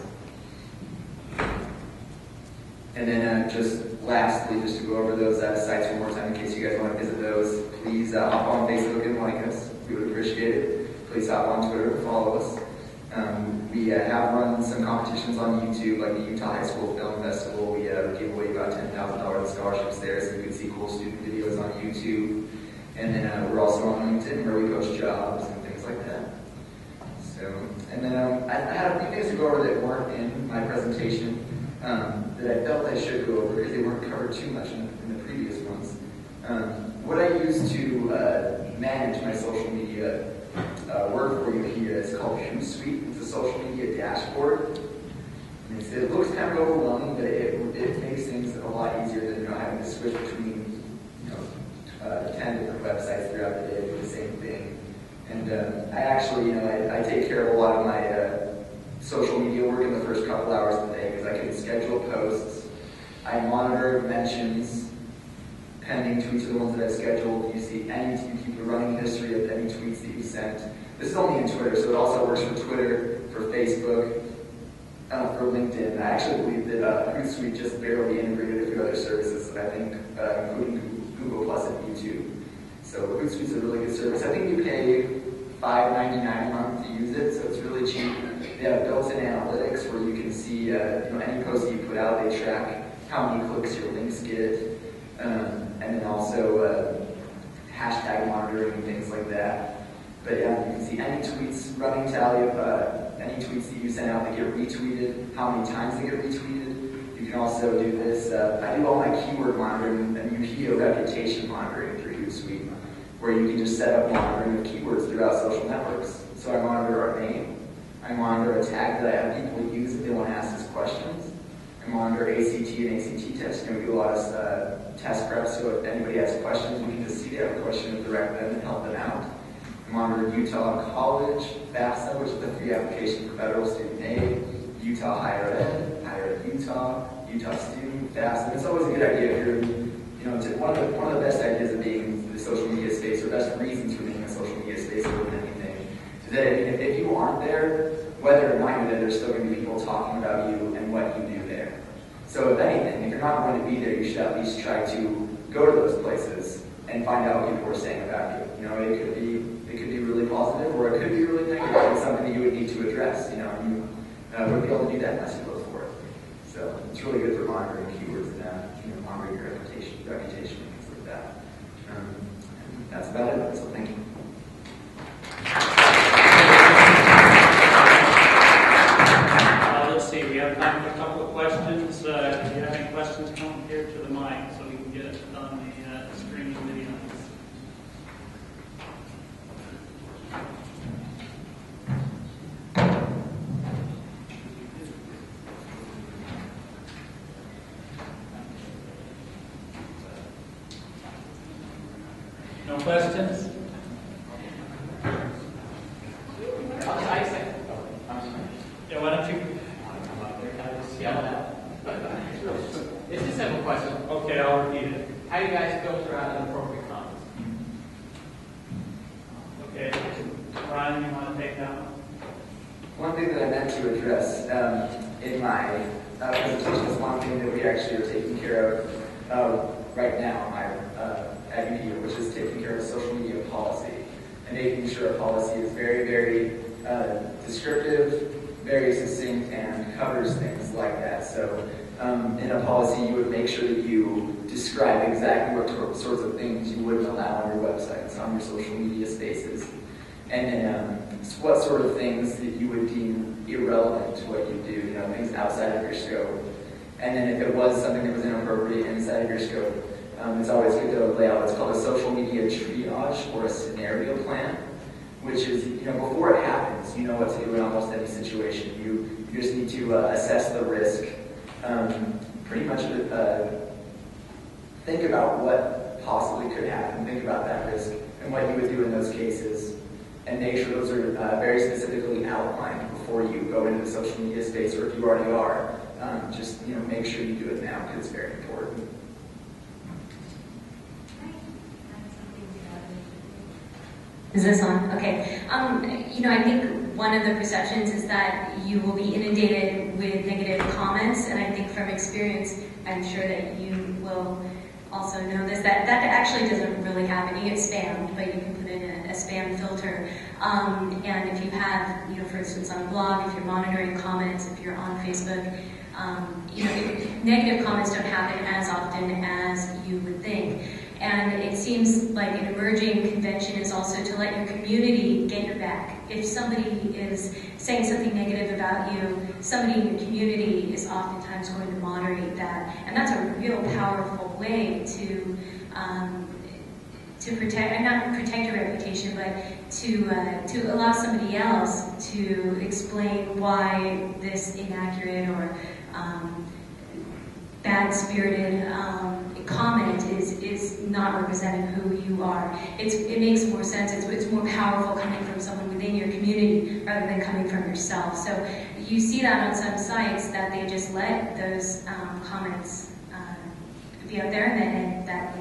S7: And then just lastly, just to go over those sites one more time in case you guys want to visit those, please hop on Facebook and like us. We would appreciate it. Please hop on Twitter and follow us. We have run some competitions on YouTube, like the Utah High School Film Festival. We gave away about $10,000 in scholarships there, so you can see cool student videos on YouTube. And then we're also on LinkedIn, where we post jobs and things like that. And then I had a few things to go over that weren't in my presentation that I felt I should go over because they weren't covered too much in the previous ones. What I use to manage my social media work for you here is called Hootsuite. It's a social media dashboard. And it looks kind of overwhelming, but it makes things a lot easier than having to switch between 10 different websites throughout the day to do the same thing. And I actually, I take care of a lot of my social media work in the first couple hours of the day because I can schedule posts. I monitor mentions, pending tweets are the ones that I've scheduled. You keep a running history of any tweets that you sent. This is only in Twitter, so it also works for Twitter, for Facebook, for LinkedIn. I actually believe that Hootsuite just barely integrated a few other services, I think, including Google Plus and YouTube. So Hootsuite's a really good service. I think you pay $5.99 a month to use it, so it's really cheap. They have built-in analytics where you can see any post you put out, they track how many clicks your links get, and then also hashtag monitoring and things like that. But yeah, you can see any tweets, running tally of any tweets that you send out that get retweeted, how many times they get retweeted. You can also do this. I do all my keyword monitoring and UPO reputation monitoring through Hootsuite, where you can just set up monitoring of keywords throughout social networks. So I monitor our name. I monitor a tag that I have people use if they want to ask us questions. I monitor ACT and ACT tests. We do a lot of test prep, so if anybody has questions, we can just see they have a question and direct them and help them out. I monitor Utah College, FAFSA, which is the free application for federal student aid, Utah Higher Ed, Higher Ed Utah, Utah Student, FAFSA. It's always a good idea if you're, one of the best ideas of being in the social media space, or best reasons for being in the social media space more than anything, is that if you aren't there, whether or not you're there, there's still going to be people talking about you and what you do there. So if anything, if you're not going to be there, you should at least try to go to those places and find out what people are saying about you. It could be really positive, or it could be really negative. It's something that you would need to address. You wouldn't be able to do that unless you look for it. So it's really good for monitoring keywords and monitoring your reputation, and things like that. And that's about it. So thank you.
S1: Let's see, we have time for a couple of questions. If you have any questions, come here to the mic so we can get it on the streaming video. No questions? Yeah, why don't you?
S8: It's a simple question.
S1: Okay, I'll repeat it.
S8: How do you guys filter out inappropriate comments?
S1: Okay, Ryan, you want to take that one?
S7: One thing that I meant to address in my presentation is one thing that we actually are taking care of right now at UU, which is taking care of social media policy and making sure our policy is very, very descriptive, very succinct, and covers things like that. So in a policy, you would make sure that you describe exactly what sorts of things you wouldn't allow on your websites, on your social media spaces, and then what sort of things that you would deem irrelevant to what you do, things outside of your scope. And then if it was something that was inappropriate inside of your scope, it's always good to lay out what's called a social media triage or a scenario plan, which is, before it happens, you know what to do in almost any situation. You just need to assess the risk, pretty much think about what possibly could happen, think about that risk, and what you would do in those cases, and make sure those are very specifically outlined before you go into the social media space, or if you already are, just make sure you do it now, because it's very important.
S5: Is this on? Okay. I think one of the perceptions is that you will be inundated with negative comments, and I think from experience, I'm sure that you will also know this, that actually doesn't really happen. You get spammed, but you can put in a spam filter. And if you have, for instance, on a blog, if you're monitoring comments, if you're on Facebook, negative comments don't happen as often as you would think. And it seems like an emerging convention is also to let your community get your back. If somebody is saying something negative about you, somebody in your community is oftentimes going to moderate that. And that's a real powerful way to protect, and not protect your reputation, but to allow somebody else to explain why this inaccurate or bad-spirited comment is not representing who you are. It makes more sense. It's more powerful coming from someone within your community rather than coming from yourself. So you see that on some sites that they just let those comments be out there, and that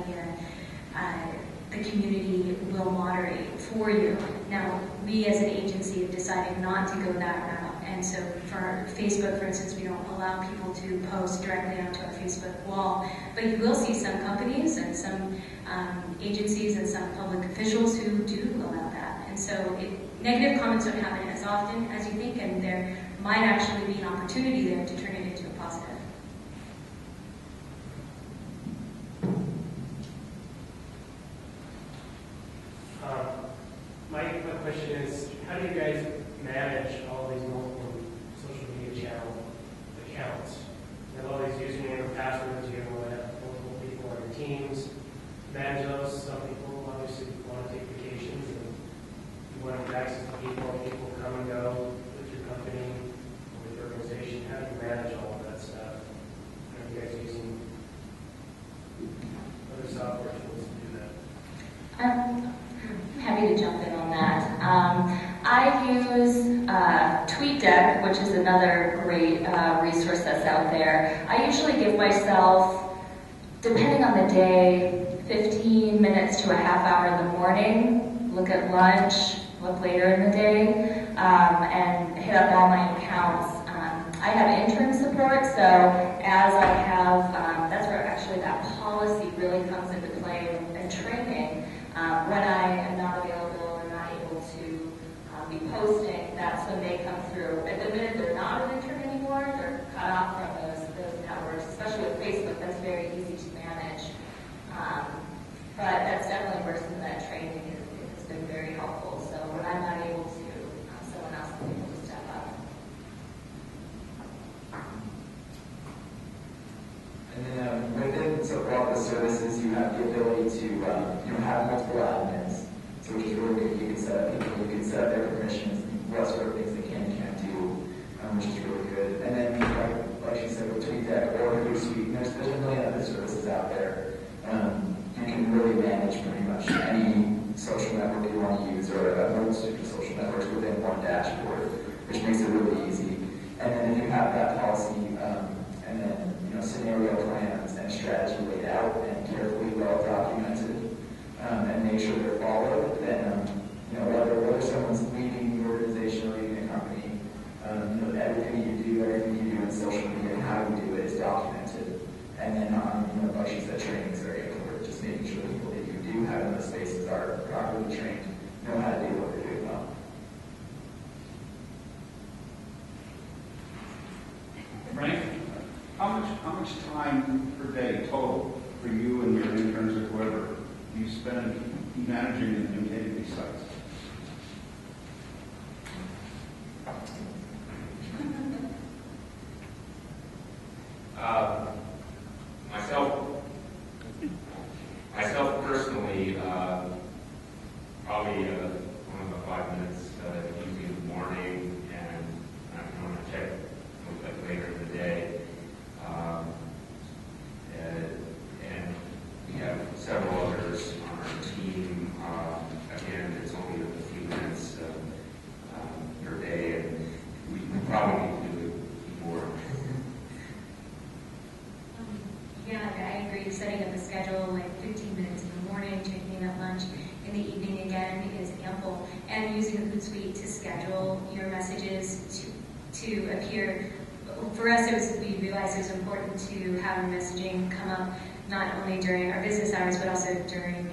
S5: the community will moderate for you. Now, we as an agency have decided not to go that route. And so for Facebook, for instance, we don't allow people to post directly onto our Facebook wall. But you will see some companies and some agencies and some public officials who do allow that. And so negative comments don't happen as often as you think, and there might actually be an opportunity there to turn it into a positive.
S9: My question is, how do you guys manage all these multiple social media channel accounts? You have all these users vacations, manage those. Some people obviously want to take vacations and you want to have access to people come and go with your company, with your organization. How do you manage all of that stuff? Are you guys using other software tools to do that?
S3: I'm happy to jump in on that. I use TweetDeck, which is another great resource that's out there. I usually give myself, depending on the day, 15 minutes to a half hour in the morning, look at lunch, look later in the day, and hit up all my accounts. I have intern support, so as I have, that's where actually that policy really comes into play in training. When I am not available or not able to be posting, that's when they come through. At the minute they're not an intern anymore, they're cut off from those networks, especially with Facebook. That's very easy to manage. But that's definitely where some of that training has been very helpful. So when I'm not able to, someone else is able to step up.
S7: And then within so for all the services, you have the ability to have multiple admins, so which is really good. You can set up people, you can set up their permissions, what sort of things they can and can't do, which is really good. And then like she said with TweetDeck or Hootsuite, there's a million other services out there. You can really manage pretty much any social network you want to use, or a multitude of social networks within one dashboard, which makes it really easy. And then if you have that policy, and then scenario plans and strategy laid out and carefully well documented, and make sure they're followed, then whether someone's leading the organization or leading a company, everything you do in social media and how you do it is documented. And then like she said, training is very important. Just making sure the people that you do have in those spaces are properly trained, know how to do what they're doing well.
S10: Frank, how much time per day total for you and your interns or whoever do you spend managing and maintaining these sites?
S6: Myself personally, probably about 5 minutes usually in the morning, and I'm going to check later in the day. And we have several others on our team. Again, it's only a few minutes per day, and we probably need to do more.
S5: Yeah, I agree. Setting up a schedule, like 15 minutes in the morning, taking up lunch in the evening again is ample. And using the Hootsuite to schedule your messages to appear. For us, we realized it was important to have our messaging come up not only during our business hours, but also during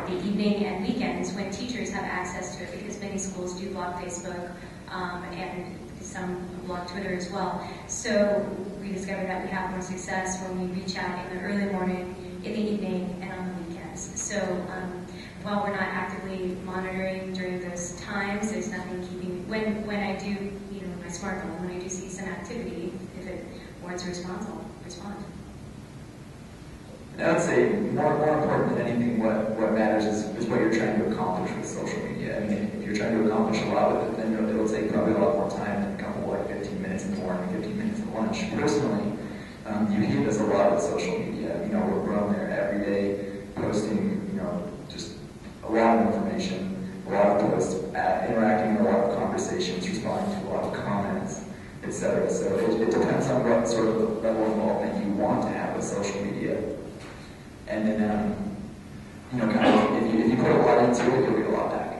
S5: the evening and weekends when teachers have access to it, because many schools do block Facebook and some block Twitter as well. So we discovered that we have more success when we reach out in the early morning, in the evening, and on the weekends. So while we're not actively monitoring during those times, there's nothing keeping me. When I do, my smartphone, when I do see some activity, if it warrants a response, I'll respond.
S7: And I would say more important than anything, what matters is what you're trying to accomplish with social media. I mean, if you're trying to accomplish a lot with it, then it'll take probably a lot more time than a couple 15 minutes in the morning, 15 minutes at lunch. Personally, you hear this a lot with social media. We're on there every day, posting, just a lot of information, a lot of posts, interacting in a lot of conversations, responding to a lot of comments, etc. So it depends on what sort of level of involvement you want to have with social media. And then, if you put a lot into it, you'll get a lot back.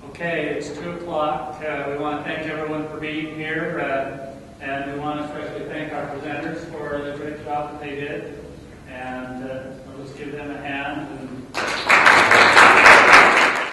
S1: Okay, it's 2 o'clock. We want to thank everyone for being here, and we want to especially thank our presenters for the great job that they did. And let's give them a hand.